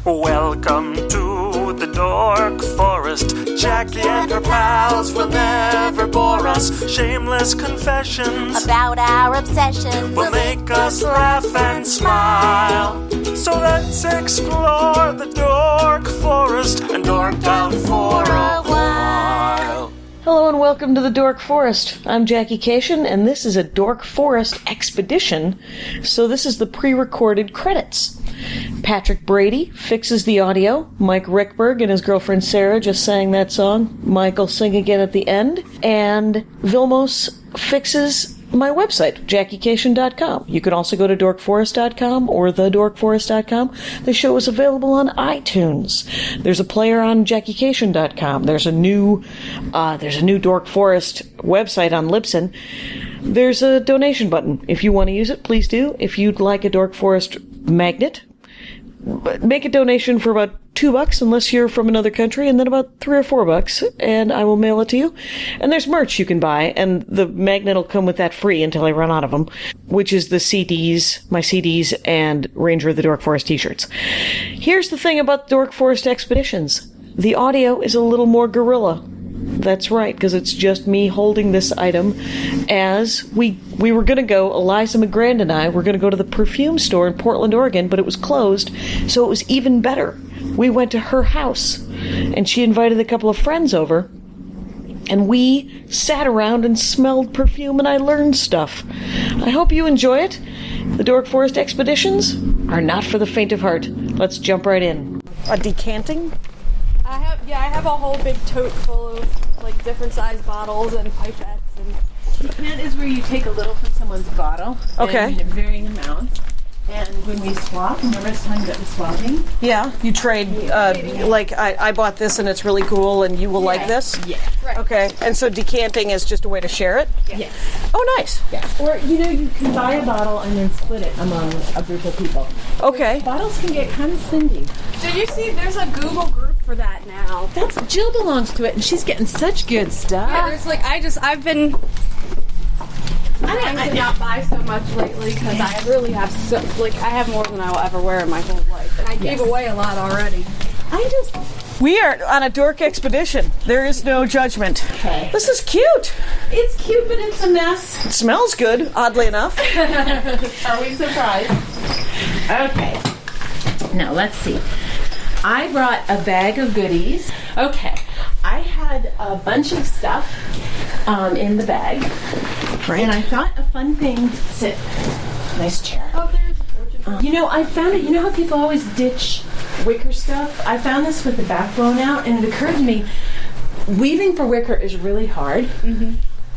Welcome to the Dork Forest. Jackie and her pals will never bore us. Shameless confessions about our obsession will make us laugh and smile. So let's explore the Dork Forest and dork out for a while. Hello and welcome to the Dork Forest. I'm Jackie Kashian, and this is a Dork Forest Expedition, so this is the pre-recorded credits. Patrick Brady fixes the audio. Mike Rickberg and his girlfriend Sarah just sang that song. Mike will sing again at the end. And Vilmos fixes my website, jackiekashian.com. You can also go to dorkforest.com or thedorkforest.com. The show is available on iTunes. There's a player on jackiekashian.com. There's a new Dork Forest website on Libsyn. There's a donation button. If you want to use it, please do. If you'd like a Dork Forest magnet, make a donation for about $2 unless you're from another country, and then about $3 or $4, and I will mail it to you. And there's merch you can buy, and the magnet will come with that free until I run out of them, which is the CDs, my CDs, and Ranger of the Dork Forest t-shirts. Here's the thing about Dork Forest Expeditions. The audio is a little more guerilla. That's right, because it's just me holding this item as we were going to go, Elliza McGrand and I were going to go to the Perfume store in Portland, Oregon, but it was closed, so it was even better. We went to her house, and she invited a couple of friends over, and we sat around and smelled perfume, and I learned stuff. I hope you enjoy it. The Dork Forest Expeditions are not for the faint of heart. Let's jump right in. A decanting? I have a whole big tote full of like different size bottles and pipettes. And decant is where you take a little from someone's bottle, okay, in varying amounts. And when we swap, remember it's time that we're swapping? Yeah, you trade, like I bought this and it's really cool and you will like this? Yeah. Right. Okay, and so decanting is just a way to share it? Yes. Oh, nice. Yes. Or, you can buy a bottle and then split it among a group of people. Okay. Bottles can get kind of stingy. Did you see there's a Google group for that now? Jill belongs to it and she's getting such good stuff. Yeah, there's like, I've been trying to not buy so much lately because I really have I have more than I will ever wear in my whole life. And I gave away a lot already. We are on a dork expedition. There is no judgment. Okay. This is cute. It's cute, but it's a mess. It smells good, oddly enough. Are we surprised? Okay. Now, let's see. I brought a bag of goodies. Okay. I had a bunch of stuff in the bag. Right. And I thought a fun thing to sit. Nice chair. Oh, there's I found it. You know how people always ditch wicker stuff? I found this with the back blown out, and it occurred to me, weaving for wicker is really hard,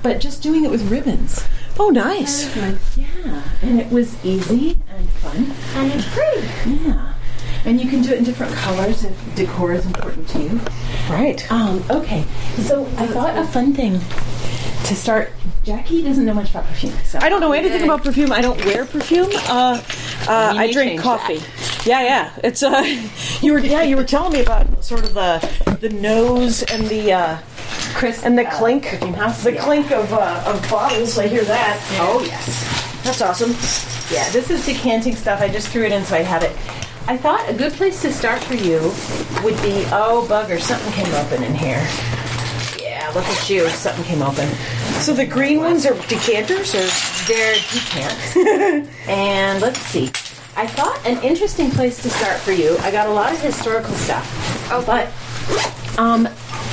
but just doing it with ribbons. Oh, nice. Yeah, and it was easy and fun. and it's pretty. Yeah. And you can do it in different colors if decor is important to you. Right. Okay, so I thought a fun thing to start. Jackie doesn't know much about perfume. So. I don't know anything about perfume. I don't wear perfume. I drink coffee. That. Yeah. It's you were telling me about sort of the nose and the Chris and the clink, the clink of bottles. I hear that. Oh yes, that's awesome. Yeah, this is decanting stuff. I just threw it in so I have it. I thought a good place to start for you would be, oh bugger, something came open in here. Yeah, look at you, something came open. So the green ones are decanters, or they're decants. And let's see. I thought an interesting place to start for you. I got a lot of historical stuff. Oh, but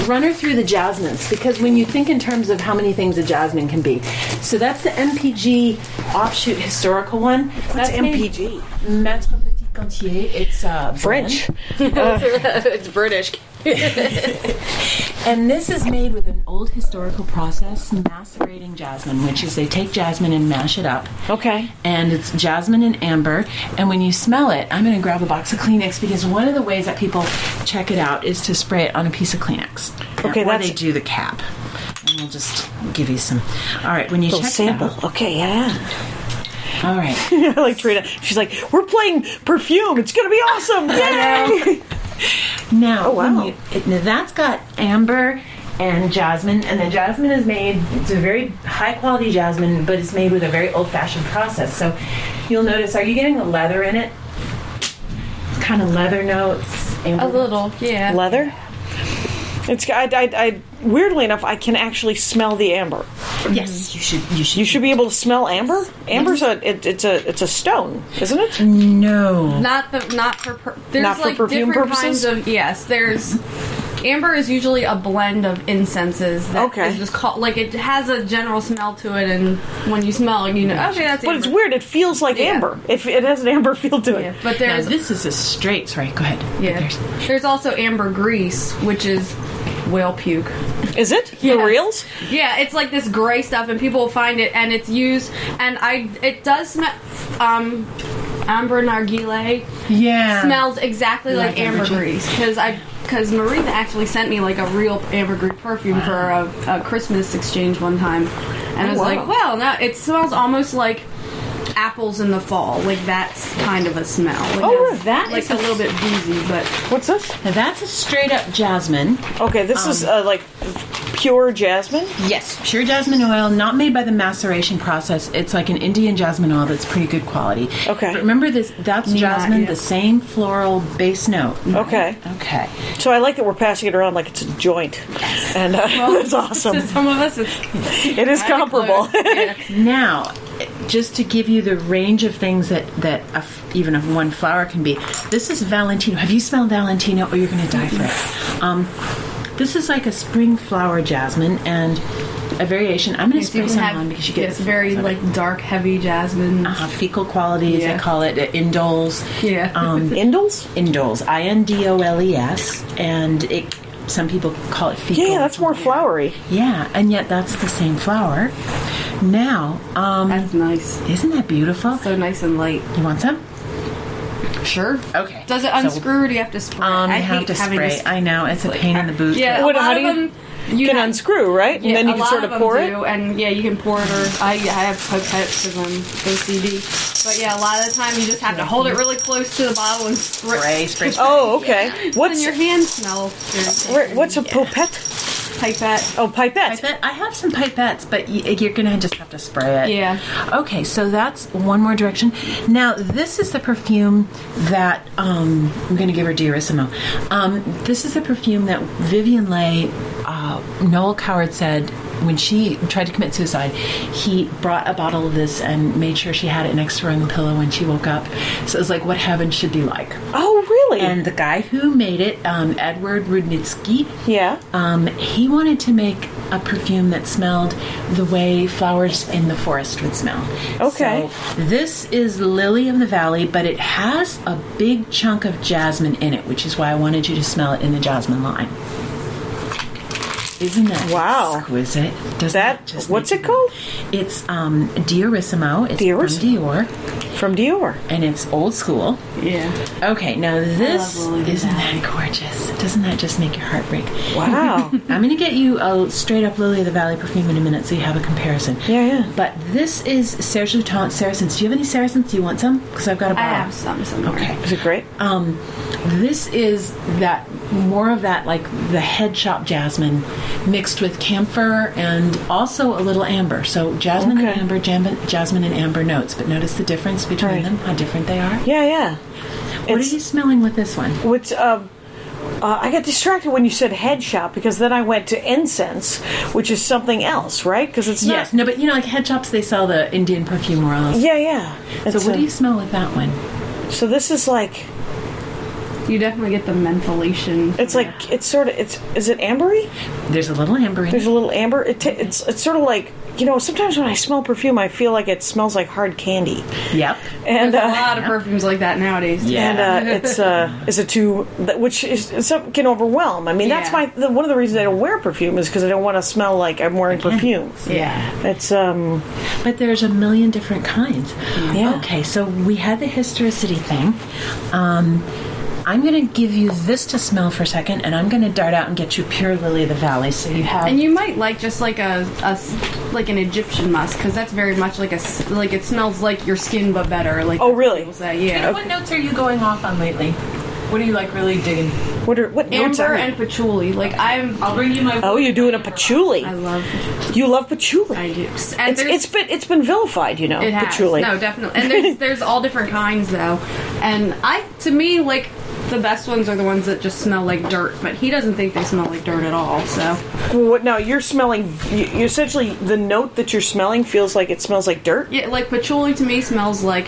run her through the jasmines, because when you think in terms of how many things a jasmine can be, so that's the MPG offshoot historical one. What's MPG? Maître Petit Cantier. It's French. It's British. And this is made with an old historical process, macerating jasmine, which is they take jasmine and mash it up. Okay. And it's jasmine and amber. And when you smell it, I'm going to grab a box of Kleenex, because one of the ways that people check it out is to spray it on a piece of Kleenex. Okay, or they do the cap. And we'll just give you some. All right, when you check sample. it out. Okay, yeah. All right. I like Trina. She's like, we're playing Perfume. It's going to be awesome. Yay! Now, oh, wow. Now that's got amber and jasmine, and the jasmine is made, it's a very high quality jasmine, but it's made with a very old fashioned process. So you'll notice, are you getting the leather in it? It's kind of leather notes? A little, yeah. Leather? I weirdly enough, I can actually smell the amber. Yes, you should. You should be able to smell amber. Amber's it's a stone, isn't it? No, Not for there's Not for like perfume different purposes? kinds of there's amber is usually a blend of incenses that is just called, like, it has a general smell to it, and when you smell it, you know, okay, that's amber. But it's weird. It feels like amber. It has an amber feel to it. Yeah, but there's this is a straight. Sorry, go ahead. yeah. There's also ambergris, which is whale puke. Is it? Yeah. For reals? Yeah, it's like this gray stuff, and people will find it, and it's used, and it does smell. Amber nargile smells exactly like ambergris because Marina actually sent me like a real ambergris perfume for a Christmas exchange one time, and I was like, well, now it smells almost like apples in the fall, like that's kind of a smell. Like that like is a little bit boozy, but What's this? Now that's a straight up jasmine. Okay, this is like pure jasmine. Yes, pure jasmine oil, not made by the maceration process. It's like an Indian jasmine oil that's pretty good quality. Okay. But remember this, that's jasmine, the same floral base note. Okay. Okay. So I like that we're passing it around like it's a joint, and it's awesome. to some of us, It is comparable. Now, just to give you the range of things that even of one flower can be, this is Valentino. Have you smelled Valentino? Or you're going to die for it. This is like a spring flower jasmine and a variation. I'm going to spray some on because you get it's very like dark, heavy jasmine. Fecal quality, as they call it, indoles. Yeah. Indoles? Indoles, Indoles, and some people call it fecal. Yeah, that's more flowery. Yeah, and yet that's the same flower. Now, That's nice. Isn't that beautiful? So nice and light. You want some? Sure. Okay. Does it unscrew or do you have to spray? You I have hate to having spray. I know, it's a pain in the boot. Yeah, What- a how lot do of them You can unscrew, right? And then you can sort of pour it? And you can pour it, or I have pipettes because I'm OCD. But yeah, a lot of the time you just have to hold it really close to the bottle and spray. Oh, okay. Then your hands smell. What's a pipette? Pipette. Oh, pipette. I have some pipettes, but you're going to just have to spray it. Yeah. Okay, so that's one more direction. Now, this is the perfume that I'm going to give her Diarissimo. This is the perfume that Vivian Leigh, Noel Coward said when she tried to commit suicide, he brought a bottle of this and made sure she had it next to her on the pillow when she woke up. So it was like what heaven should be like. Oh, really? And the guy who made it, Edward Rudnitsky, he wanted to make a perfume that smelled the way flowers in the forest would smell. Okay. So this is Lily of the Valley, but it has a big chunk of jasmine in it, which is why I wanted you to smell it in the jasmine line. Isn't that exquisite? What's it called? It's Diarissimo. It's from Dior. And it's old school. Yeah. Okay, now this, isn't that gorgeous? Doesn't that just make your heart break? Wow. I'm going to get you a straight up Lily of the Valley perfume in a minute so you have a comparison. Yeah. But this is Serge Lutens Saracens. Do you have any Saracens? Do you want some? Because I've got a bottle. I have some somewhere. Okay. Is it great? This is more of that, like the head shop jasmine mixed with camphor and also a little amber. So jasmine and amber, jasmine and amber notes. But notice the difference between them, how different they are. Yeah. What are you smelling with this one? I got distracted when you said head shop because then I went to incense, which is something else, right? Because it's not. Yes, no, but like head shops, they sell the Indian perfume oils. Yeah. So what do you smell with that one? So this is like. You definitely get the mentholation. It's like is it ambery? There's a little amber in it. There's a little amber. It's sort of like, sometimes when I smell perfume, I feel like it smells like hard candy. Yep. And there's a lot of perfumes like that nowadays. Yeah. And which can overwhelm. I mean, that's one of the reasons I don't wear perfume is because I don't want to smell like I'm wearing perfume. Yeah. It's But there's a million different kinds. Yeah. Okay, so we had the historicity thing. I'm going to give you this to smell for a second, and I'm going to dart out and get you pure Lily of the Valley. So you have, and you might like just like an Egyptian musk, because that's very much like it smells like your skin but better. Like really? People say, yeah. What notes are you going off on lately? What are you really digging? What notes amber are and patchouli. I'll bring you my. Oh, you're doing a patchouli. I love. You love patchouli. I do. And it's been vilified, It has. patchouli. No, definitely. And there's all different kinds though. And to me, like the best ones are the ones that just smell like dirt, but he doesn't think they smell like dirt at all, so. What, now, you're smelling... You essentially, the note that you're smelling feels like it smells like dirt? Yeah, like patchouli to me smells like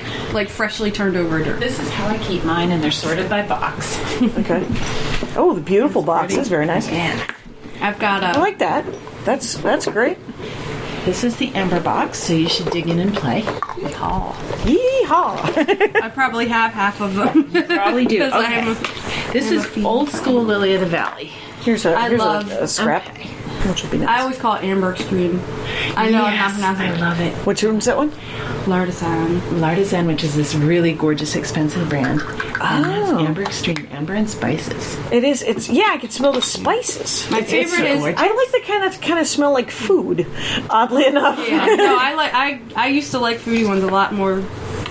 freshly turned over dirt. This is how I keep mine, and they're sorted by box. Okay. Oh, the beautiful box. That's very nice. Yeah. I've got I like that. That's great. This is the amber box, so you should dig in and play. Yeehaw. Yeehaw! I probably have half of them. You probably do. Because Okay. This is old school Lily of the Valley. Here's love- a scrap. Okay. Which would be nice. I always call it Amber Extreme. I know I'm not Yes, pronouncing I it. love it. Which one's that one? L'artisan. L'artisan, which is this really gorgeous, expensive brand. And that's Oh. Amber Extreme, amber and spices. It is. It's I can smell the spices. My favorite is. I like the kind of smell like food. Oddly enough. Yeah, no, I used to like fruity ones a lot more.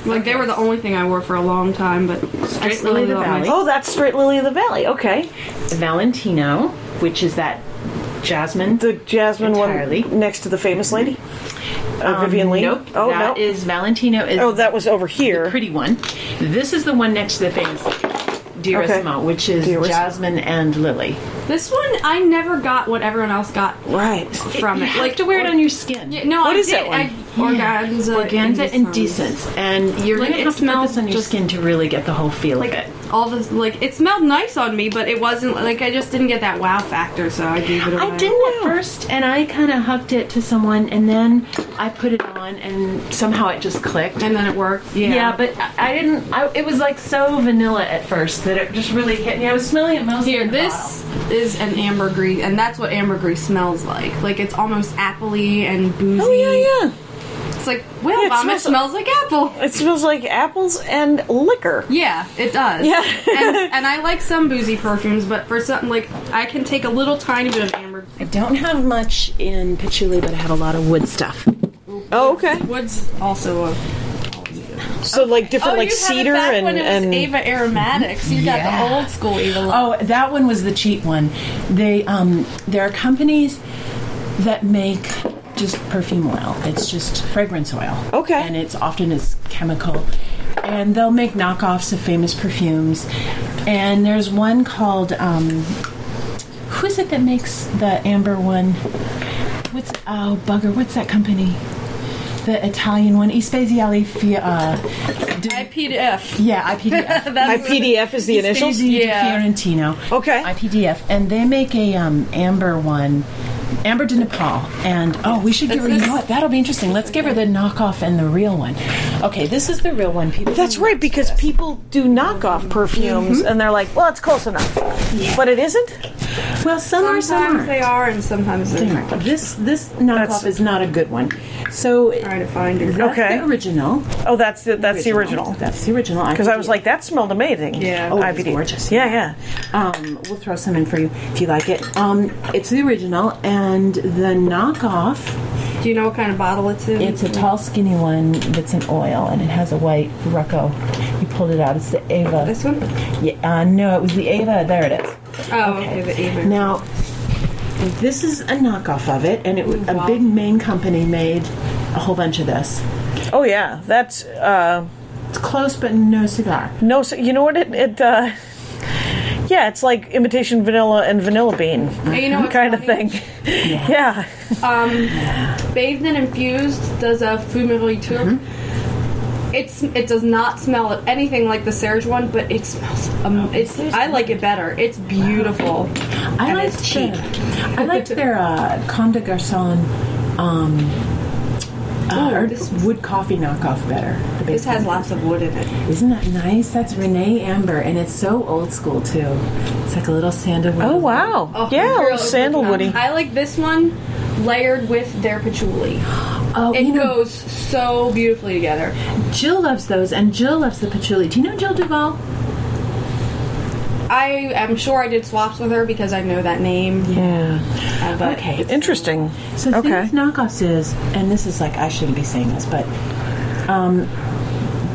Like they were the only thing I wore for a long time, but I still Lily of the love Valley. my- Oh, that's straight Lily of the Valley. Okay. Valentino, which is that jasmine. The jasmine Entirely. one next to the famous lady, Vivian Lee. Nope. Oh that no. is Valentino. Is Oh, that was over here. the pretty one. This is the one next to the famous Dearissimo, which is Dearissimo. jasmine and lily. This one I never got what everyone else got Right. from You it. have to wear it on your skin. Yeah, no, What I is did. that one? Organza, Indecence. And you're Like, going to it have to put smells this on your just- skin to really get the whole feel like of it. all this, like it smelled nice on me, but it wasn't like I just didn't get that wow factor, so I gave it away. I didn't at first, and I kind of hucked it to someone, and then I put it on, and somehow it just clicked. and then it worked. Yeah, but I didn't. It was like so vanilla at first that it just really hit me. I was smelling it mostly. Here, in the this is an ambergris, and that's what ambergris smells like. Like it's almost appley and boozy. Oh yeah. It's like, well, Yeah, it Mom, it smells- smells like apple. It smells like apples and liquor. Yeah, it does. Yeah. and I like some boozy perfumes, but for something like I can take a little tiny bit of amber. I don't have much in patchouli, but I have a lot of wood stuff. Oh, okay. Wood's also a. So like different like cedar back and when it was Ava Aromatics. You got the old school Ava. Oh, that one was the cheap one. They there are companies that make just perfume oil. It's just fragrance oil. Okay. And it's often is chemical. And they'll make knockoffs of famous perfumes. And there's one called who is it that makes the amber one? What's that company? The Italian one, Ispeziali IPDF. Yeah, IPDF. My PDF is the initials. Spezia Yeah. di Fiorentino. Okay. IPDF, and they make a amber one, Amber de Nepal, and we should give her. You know what? That'll be interesting. Let's give her the knockoff and the real one. Okay, this is the real one. People. That's right, because people do knockoff perfumes, and they're like, "Well, it's close enough," but it isn't. Well, some are, some Sometimes aren't. they are, and sometimes they're not. This knockoff is not a good one. So Trying to find it. that's Okay. the original. Oh, that's the original. That's the original. Because I was like, that smelled amazing. Yeah. Oh, it's IBD. gorgeous. Yeah. We'll throw some in for you if you like it. It's the original, and the knockoff. Do you know what kind of bottle it's in? It's a tall, skinny one that's in oil, and it has a white Rucco. You pulled it out. It's the Ava. This one? Yeah. No, it was the Ava. There it is. Oh, okay, the Ava. Now, this is a knockoff of it, and a Wow. big main company made a whole bunch of this. Oh yeah, that's It's close, but no cigar. no. So you know what yeah, it's like imitation vanilla and vanilla bean Hey, you know what's kind of funny? thing. Yeah. Bathed and Infused does a Fumerie Tour. It does not smell anything like the Serge one, but it smells. I like it better. It's beautiful. I And like it's cheap. I like their Comme des Garçons this- wood coffee knockoff better. The big This has one. lots of wood in it. Isn't that nice? That's Renee Amber, and it's so old school too. It's like a little sandalwood. Oh wow. Oh, yeah, a girl, little it's sandalwoody. I like this one layered with their patchouli. Oh, It you know, goes so beautifully together. Jill loves those, and Jill loves the patchouli. Do you know Jill Duvall? I am sure I did swaps with her because I know that name. Yeah. But Okay. Interesting. So the thing Okay. with knockoffs is, and this is like I shouldn't be saying this, but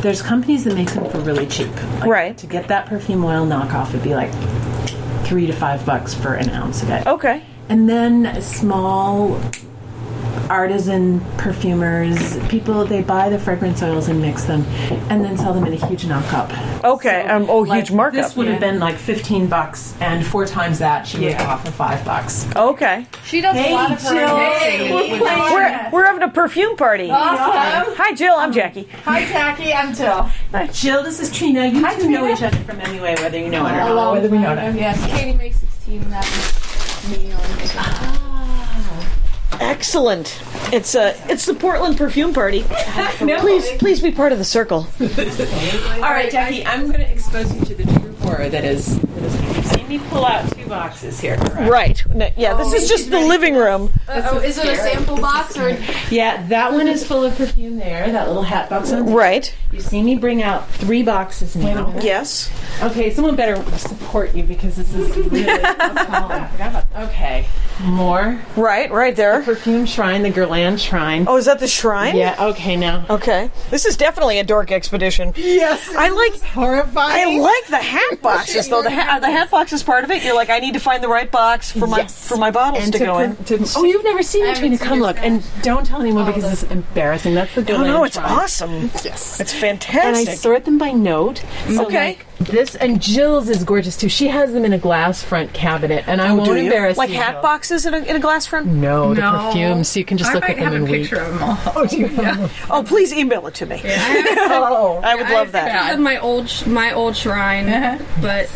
there's companies that make them for really cheap. Like, Right. To get that perfume oil knockoff would be like $3 to $5 for an ounce of it. Okay. And then small artisan perfumers, people, they buy the fragrance oils and mix them and then sell them in a huge knockup. Okay. Huge markup. This would have been like $15, and 4 times that she would offer $5. Okay. She does a lot of her We're having a perfume party. Awesome. Hi, Jill. I'm Jackie. Hi, Jackie. I'm Jill. Jill, this is Trina. You two know each other from anyway, whether you know it or not. Whether we know it. Yes. Katie makes 16, and that's me on Excellent. It's the Portland perfume party. Please be part of the circle. All right, Jackie, I'm going to expose you to the true horror that is. You've seen me pull out 2 boxes here, correct? Right. Yeah, this is just the living room. Is it a sample box or? Yeah, that one is full of perfume there. That little hat box on. Right. You see me bring out 3 boxes now. Yes. Okay, someone better support you because this is really. I forgot about that. Okay, more. Right there. Perfume shrine, the Guerilla shrine. Oh, is that the shrine? Yeah. Okay, now. Okay. This is definitely a Dork Expedition. Yes. I like horrifying. I like the hat boxes though. The hat box is part of it. You're like, I need to find the right box for my bottles and to go in. You've never seen it, Trina. Come look, and don't tell anyone because it's embarrassing. That's the Guerilla. No, it's awesome. Yes, it's fantastic. And I sort them by note. So like this, and Jill's is gorgeous too. She has them in a glass front cabinet, and I won't embarrass like you. hat boxes in a glass front. No, the perfumes. So you can just look at them and weep. Of them all. Oh, do you? Yeah. Oh, please email it to me. Yeah. I would love that. I have my old shrine, but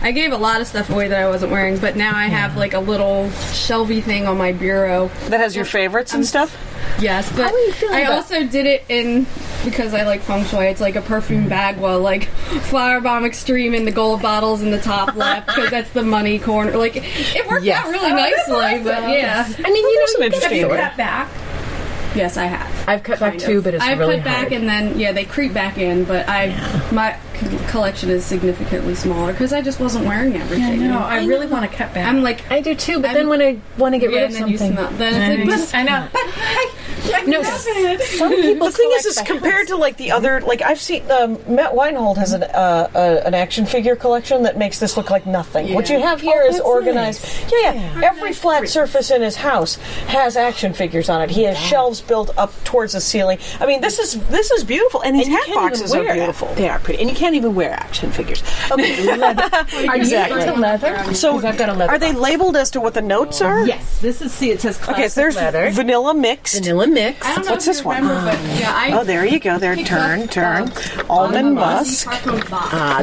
I gave a lot of stuff away that I wasn't wearing. But now I have like a little shelvy thing on my bureau that has your favorites and stuff. Yes, but I also did it in because I like feng shui. It's like a perfume bag, like Flower Bomb Extreme in the gold bottles in the top left because that's the money corner. Like it worked out really nicely, but yeah. I mean, some interesting. Have you cut back? Yes, I have. I've cut back too, but it's really I've cut back and then they creep back in. But my collection is significantly smaller because I just wasn't wearing everything. Yeah, no, I really want to cut back. I'm like I do too, but then when I want to get rid of something, you smell, then it's I know. No, some people. The thing is compared to like the other, like I've seen, Matt Weinhold has an action figure collection that makes this look like nothing. Yeah. What you have here is organized. Nice. Yeah. Every flat surface in his house has action figures on it. He has shelves built up towards the ceiling. I mean, this is beautiful, and these hat boxes are beautiful. They are pretty, and you can't even wear action figures. Okay, leather. Are you into leather? So I've got a leather. Are they labeled as to what the notes are? Yes. This is it says classic so there's leather. Vanilla mixed. I don't know What's this one? There you go. There, turn. Almond musk.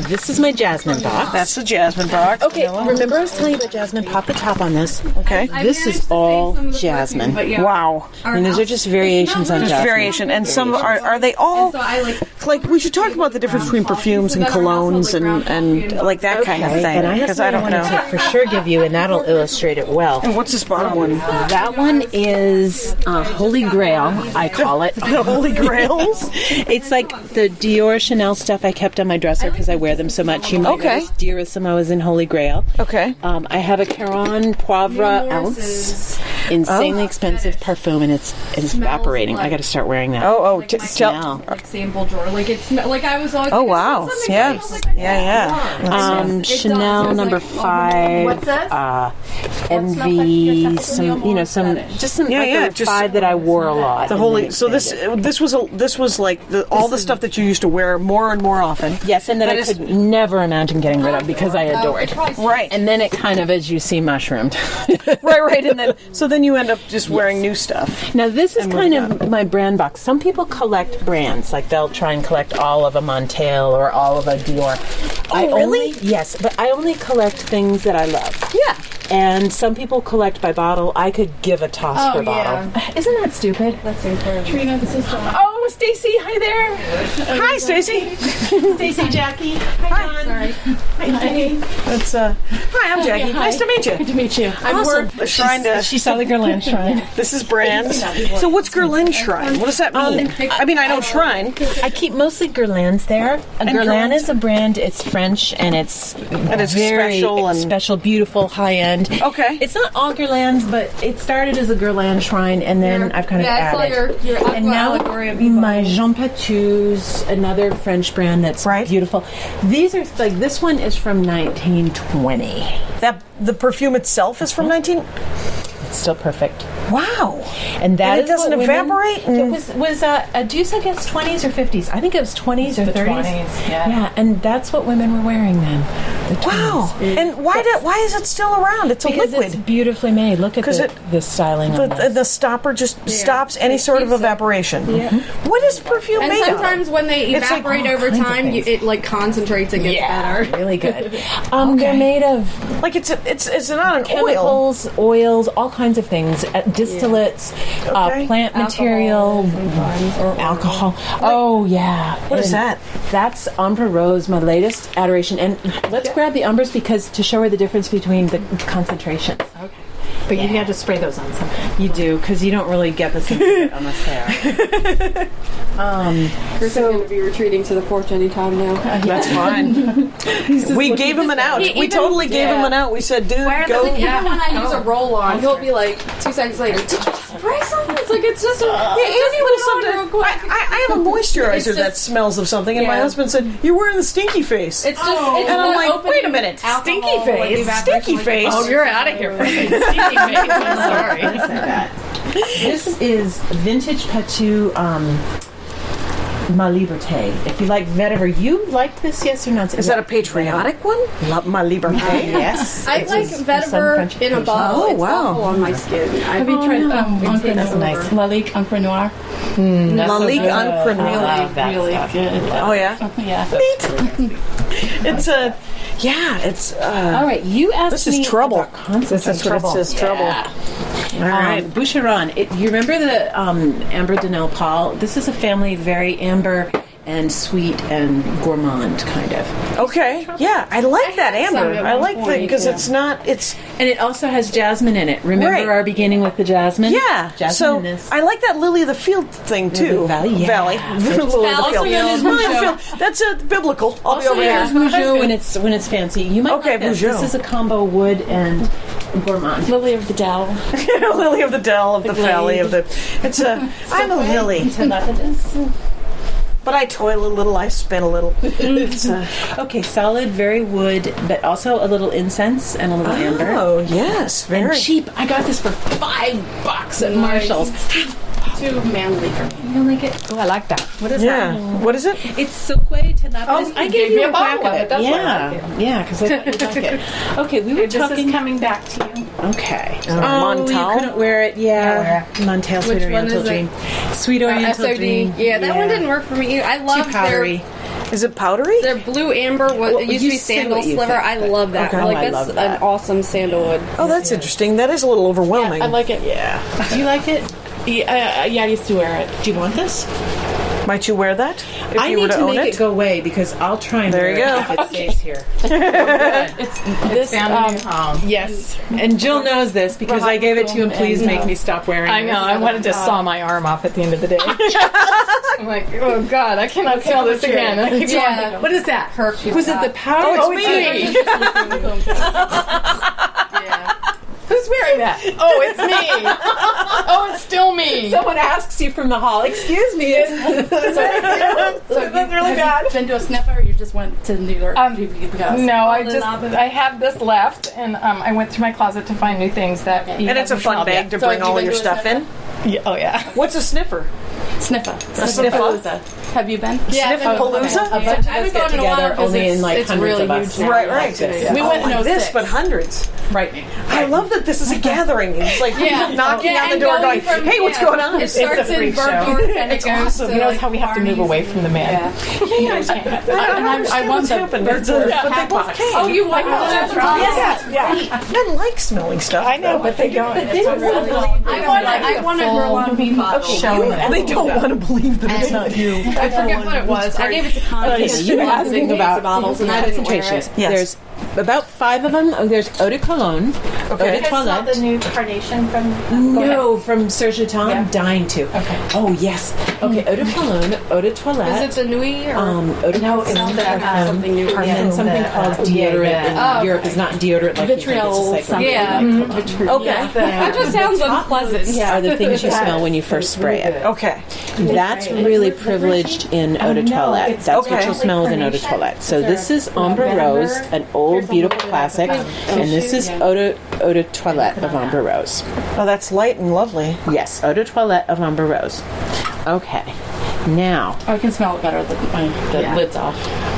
This is my jasmine box. That's the jasmine box. Okay, remember I was telling you about jasmine? Pop the top on this. Okay. This is all jasmine. Wow. And those are just variations on jasmine. Variation, and some are they all like we should talk about the difference between perfumes and colognes and like that kind of thing, because I don't know. To for sure give you, and that'll illustrate it well. And what's this bottom one? That one is Holy Grail, I call it. The Holy Grails? It's like the Dior Chanel stuff I kept on my dresser because I wear them so much. You might notice Dearissimo is in Holy Grail. Okay. I have a Caron Poivre ounce, insanely expensive perfume, and it's evaporating. I got to start wearing that. Tell. Like sample drawer, like it's like I was always. Oh wow! Yeah. Chanel number 5. What's this? Envy, some regular 5 that I wore a lot. The Holy. So this was like all the stuff that you used to wear more and more often. Yes, and that I could never imagine getting rid of because I adored. Right. And then it kind of, as you see, mushroomed. right. And then you end up just wearing new stuff. Now this is kind of my brand box. Some people collect brands, like they'll try and collect all of a Montel or all of a Dior. Really? Yes, but I only collect things that I love. Yeah. And some people collect by bottle. I could give a toss for bottle. Isn't that stupid? That's incredible. Trina, this is Oh, Stacy, hi there. Hi, Stacy. Stacy, Jackie. Hi, Sorry. Hi. That's Hi, I'm Jackie. Hi. Nice to meet you. Good to meet you. Awesome. She saw the Guerlain Shrine. This is brands. So what's Guerlain Shrine? What does that mean? I mean, I know shrine. I keep mostly Guerlains there. Guerlain is a brand. It's French, and it's very special, beautiful, high-end. Okay. It's not all Guerlains, but it started as a Guerlain Shrine, and then I've kind of added. And now my Jean Patou's, another French brand that's beautiful. These are like, this one is from 1920. That the perfume itself is from 19. still perfect. Wow. And that And it is doesn't what women- evaporate? It was do you say it's 20s or 50s? I think it was 20s or 30s. 20s, yeah. Yeah, and that's what women were wearing then. The 20s. Wow. And why is it still around? It's a Because liquid. it's beautifully made. Look at 'Cause the styling on this. The stopper just stops any sort of evaporation. Yeah. What is perfume And made sometimes when they It's like evaporate all over kinds of time, things. it like concentrates and gets better. Really good. They're made of of? Like it's not an oil. chemicals, oils, all kinds of things, distillates, Okay. plant material, or alcohol. Oh yeah. What is And that? That's Ombre Rose, my latest adoration. And let's grab the umbers because to show her the difference between the concentration. Okay. But you had to spray those on something. You do, because you don't really get this unless there. Chris is going to be retreating to the porch anytime now. That's fine. We gave him an out. We totally gave him an out. We said, dude, go. Even when I use a roll-on, he'll be like 2 seconds later, did you spray something? It's like, it's just Andy will sometimes. I have a moisturizer that smells of something, and my husband said, "You're wearing the stinky face." It's just, it's and I'm the like, opening wait a minute, alcohol, stinky like, face, evaporation, stinky like, face. Oh, you're out of here for stinky face. I'm sorry. This is Vintage Petu Ma Liberté. If you like vetiver, you like this, yes or no? Is that a patriotic one? Ma Liberté. Yes. I like vetiver in a bottle. Oh, It's wow. awful on my skin. Have you tried Encre That's nice. Lalique Encre Noir? La Ligue Encre I Noir. love that really stuff. good. Oh yeah, Yeah. it's a it's. All right, you asked This is me trouble. about concentrate. That's what it says. Trouble. All right. Boucheron. You remember the Amber de Nel Paul? This is a family very amber and sweet and gourmand kind of. Okay. Yeah, I like that had some amber. at I one like that point, because yeah. it's not. It's And it also has jasmine in it. Remember Right. our beginning with the jasmine? yeah. Jasmine So in this. I like that Lily of the Field thing too. Valley, yeah. Valley. Lily of the Also Field. known as Lily of the Rougeau. Field. That's biblical. I'll be Also over here. there's Rougeau when it's fancy. You might Okay, like this. Rougeau. This is a combo wood and gourmand. Lily of the Dell. Lily of the Dell of the Valley of the. It's a. I'm a lily, but I toil a little. I spin a little. It's a, Okay, solid, very wood, but also a little incense and a little amber. oh yes, And very cheap. I got this for $5 at Marshall's. Too manly for me. You don't like it? Oh, I like that. What is Yeah. that? What is it? It's Silkway Tilapia. Oh, I you gave gave you me a a bottle pack of it. That's why I like it. Yeah, because I thought you'd like it. Okay, we were This talking. is coming back to you. Okay. Montal? You couldn't wear it. Yeah. Montal, Sweet Which one Oriental is it? Dream. Sweet Oriental SOD. Dream. Yeah, that one didn't work for me. I Too love powdery. Is it powdery? their blue amber. Well, It used to you be say sandal what you sliver. think, I but- love that. Okay. Like Oh, I that's love that. an awesome sandalwood. Oh, that's interesting. That is a little overwhelming. I like it. Yeah. Do you like it? Yeah, I used to wear it. Do you want this? Might you wear that if I you were need to to own make it? it go away because I'll try and There wear you go. it if it stays here. It's this found a new home. Yes, and Jill knows this because I gave it to you. And please make me stop wearing. I know. I wanted to saw my arm off at the end of the day. I'm like, oh God, I cannot smell this again. I keep Yeah. What is that? Perfume. Was it the powder? Oh, it's me. Yeah. Who's wearing that? Oh, it's me. Oh, it's still me. Someone asks you from the hall. Excuse me. So that's really bad. Been to a sniffer, or you just went to New York? No, I have this left, and I went through my closet to find new things that. And it's a fun bag to So bring have you all been your to a stuff in. Yeah, oh yeah. What's a sniffer? Sniffer. Sniffer? Have you been? Yeah, Sniffapalooza? A bunch of I haven't us get gone in a while together because only in like it's hundreds really of us. huge now. Right, right. We Oh, went in like this, 06. but hundreds. Right. I love that this is a gathering. It's like Yeah. knocking Yeah, on the and door going going, from- hey, what's yeah. going on? It starts in freak show. Bergdorf and it goes awesome. to You know like how we have to move away from the man. Yeah. I want what's the happened. Bergdorf But they hat both box. came. Oh, you like that? Yeah. Men like smelling stuff. I know, but they don't. I wanted Merlot bottle. Showing that. They don't want to believe that it's not you. I forget what it was. I gave it to Connie. Okay, so you were asking about bottles and I didn't wear concentrations. it. Yes. There's about 5 of them. Oh, there's Eau de Cologne, Eau de Toilette. the new carnation from. No, from Serge Lutens. I'm dying to. Okay. Oh, yes. Okay, Eau de Cologne, Eau de Toilette. Is it the Nuit or? Eau de Cologne, something new. and then something called deodorant. In Europe is not deodorant like Vitriol you think. It's just like Yeah. Okay. That just sounds unpleasant. are the things you smell when you first spray it. Okay. That's really privileged in eau de toilette. That's what you'll smell with an eau de toilette. So this is Ambre Rose, an old beautiful classic, and this is eau de toilette of Ambre Rose. Oh, that's light and lovely. Yes, eau de toilette of Ambre Rose. Okay, now I can smell it better with the lid's off.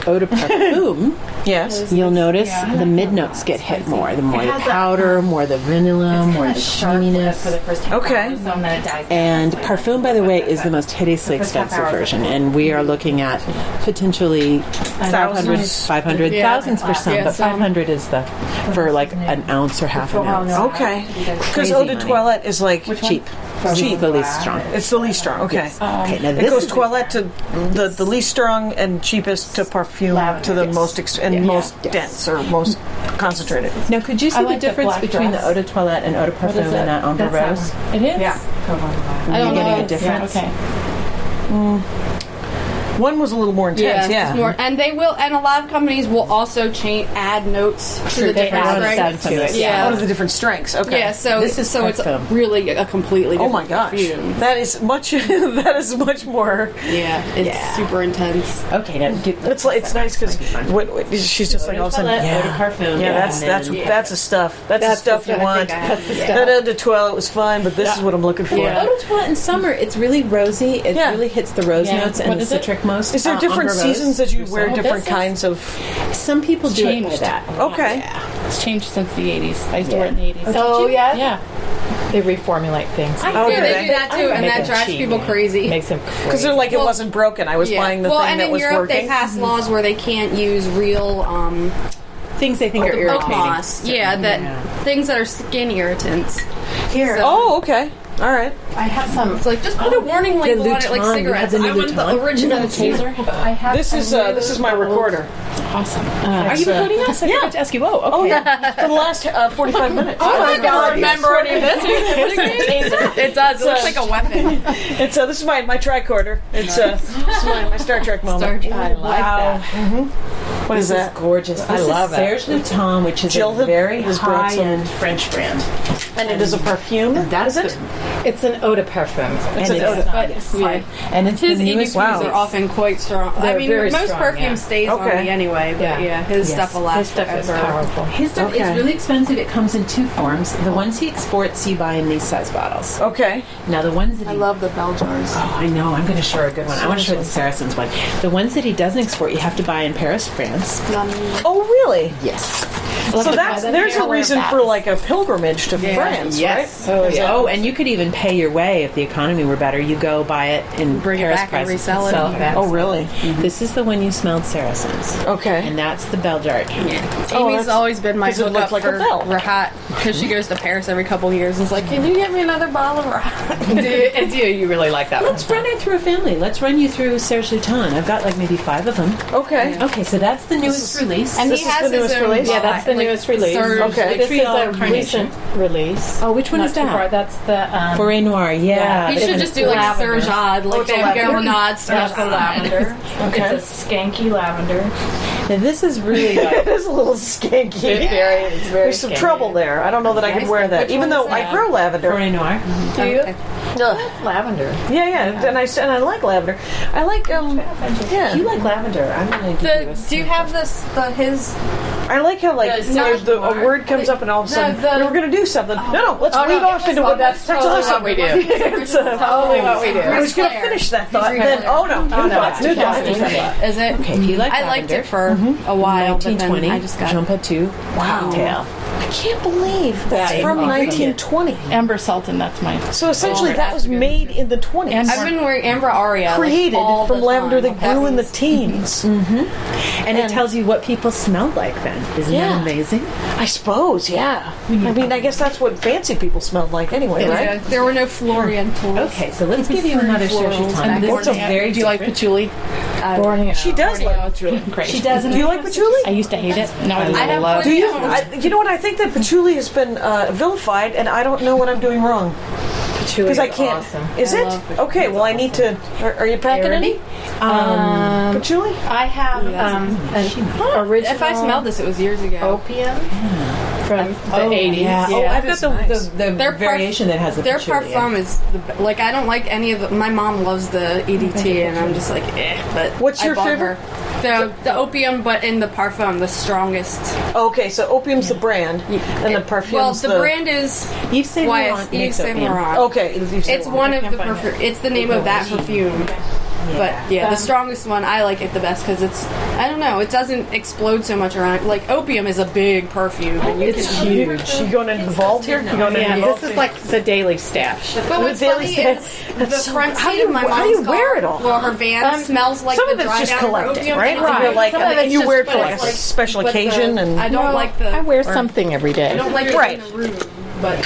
eau de parfum. Yes. You'll notice the mid notes get hit more. The more the powder, more the vanilla, more the creaminess. Okay. And Parfum, by the way, is the most hideously expensive version, and we are looking at potentially thousands, 500, thousands for some, but 500 is the for like an ounce or half an ounce. Okay. Because eau de toilette is like Cheap. Cheap, the least strong. It's the least strong. Okay. Okay, now It this goes is toilette to the least strong and cheapest to Parfume to the most most dense or most concentrated. Now, could you see the like the difference black between dress. the eau de toilette and eau de parfum and that Ambre Rose? It is? Yeah. I don't You're know. getting a difference? Okay. One was a little more intense. Just more, and they will, and a lot of companies will also add notes to the different strengths. to it. Yeah. One of the different strengths. Okay. Yeah, so This is it's Parfum. really a completely Oh different my gosh. perfume. That is much. That is much more. Yeah, it's super intense. Okay, now It's like it's nice because she's just like all of a sudden. eau de parfum. Yeah, that's the stuff. That's the stuff you want. That eau de toilette was fine, but this is what I'm looking for. Eau de toilette in summer, it's really rosy. It really hits the rose notes and What the is it? citric most. Is there different Ambre Rose. seasons that you wear different kinds of? Some people do it Changed. like that. Okay. It's changed since the 80s. I used to wear it in the 80s. Oh, yeah? Yeah. They reformulate things. Yeah, they do that too, and Make that them drives cheap. people crazy. Makes them Because they're like, it Well, wasn't broken. I was buying the thing and that in was Europe working. they passed laws where they can't use real Things they think are irritating. moss. Yeah, things that are skin irritants. Here. So- Oh, okay. All right. I have some. It's like just put a warning label on it, like Luton. cigarettes. You have I the want the Luton? original. Taser. I have This is my recorder. Awesome. Are you recording us? I forgot to ask you. Oh, okay. Oh yeah, for the last 45 minutes. Oh my god! Remember any of this? It does. It looks like a weapon. It's this is my tricorder. It's this is my Star Trek moment. I like that. What is that? Gorgeous. I love it. Serge Luton, which is Jill a very has brought some- high-end French brand. And it is a perfume. That's is it? It's an eau de parfum. It's an eau de. And it's His the newest EDQs are often quite strong. I mean, very most strong, perfume yeah. stays on Okay. me anyway, but Yeah. his stuff will last His stuff is forever. powerful. His stuff is really expensive. It comes in two forms. The ones he exports, you buy in these size bottles. Okay. Now the ones that I he love the bell jars. Oh, I know. I'm going to show her a good one. I want to show her the Saracens one. The ones that he doesn't export, you have to buy in Paris, France. Oh really? Yes. So there's a reason for like a pilgrimage to France, Yes. right? Oh, and you could even pay your way if the economy were better. You go buy it in Bring it Paris back and prices resell it. sell back. Oh really? This is the one you smelled, Saracens. Okay. And that's the bell jar. Amy's always been my 'cause it hookup looked like a for bell. Rahat because she goes to Paris every couple years and is like, "Can you get me another bottle of Rahat?" Do you really like that one? Let's run it through a family. Let's run you through Serge Luton. I've got like maybe 5 of them. Okay. Okay, so that's the newest release. And This he is has the his newest own release? Yeah, that's the newest release. Surge. Okay. This is a Carnation. recent release. Oh, which one Not is too far. that? That's the Forêt Noire, yeah. He should just do like lavender. Surgeade, like it's a Van lavender? Gogh That's stuff. the lavender. Okay. It's a skanky lavender. Now, this is really It is a little skanky. It's very There's some skanky. trouble there. I don't know that I could wear that, Which even one though is I that? grow lavender. Forêt Noire. Do you? Ugh. Lavender. Yeah, and I like lavender. I like yeah. You like lavender. I'm going to give you a Do you have his? I like how like a word comes up and all of a sudden we were going to do something. No, let's read off into what that's totally what we do. It's Totally what we do. I was going to finish that thought, and then new thoughts. Is it? Okay, if you like I liked lavender. it for a while, but then 1920. I just got. Jump at 2. Cocktail. I can't believe that's Yeah, from yeah. 1920. Amber Sultan, that's my. So essentially, that was made in the 20s. I've been wearing Amber Aria. Created all from the lavender time. that grew in the teens. And it tells you what people smelled like then. Isn't that amazing? I suppose, yeah. I mean, I guess that's what fancy people smelled like anyway, right? Yeah, there were no Florientals. Okay, so let's give you another Serge Luton. And This is Borneo. very Do you like patchouli? Borneo. She does like patchouli. She doesn't. Do you like patchouli? I used to hate it. Now I have love Do it. you? You know what? I think that patchouli has been vilified, and I don't know what I'm doing wrong. Because I can't. Awesome. Is it? Okay, well, I need to. Are you packing any? Patchouli? I have an original. If I smelled this, it was years ago. opium from the 80s. Yeah. Oh, I've got the Their variation that has the Their patchouli. parfum is like I don't like any of the. My mom loves the EDT, and I'm just like, But What's your I bought favorite? her the opium, but in the parfum, the strongest. Okay, so opium's the brand, and the perfume's Well, the brand is Yves Saint Yves Laurent makes Saint opium. Laurent. Okay, It's one of the perfume. It's the name of that perfume. But yeah, the strongest one, I like it the best because it's, I don't know, it doesn't explode so much around. Like opium is a big perfume. And It's huge. You going into the vault here? You going into Yeah, the vault? this is like the daily stash. But what's daily funny stand- is That's the so- front how seat do of my you- mom's how do you car, wear it all? well, her van smells like Some the of it's dry just down of collecting, opium. right? It's Like you're like, Some of it's you wear it just- for like a but it's special but the- occasion, and I don't like the. I wear something every day. I don't like Right. it in the room, but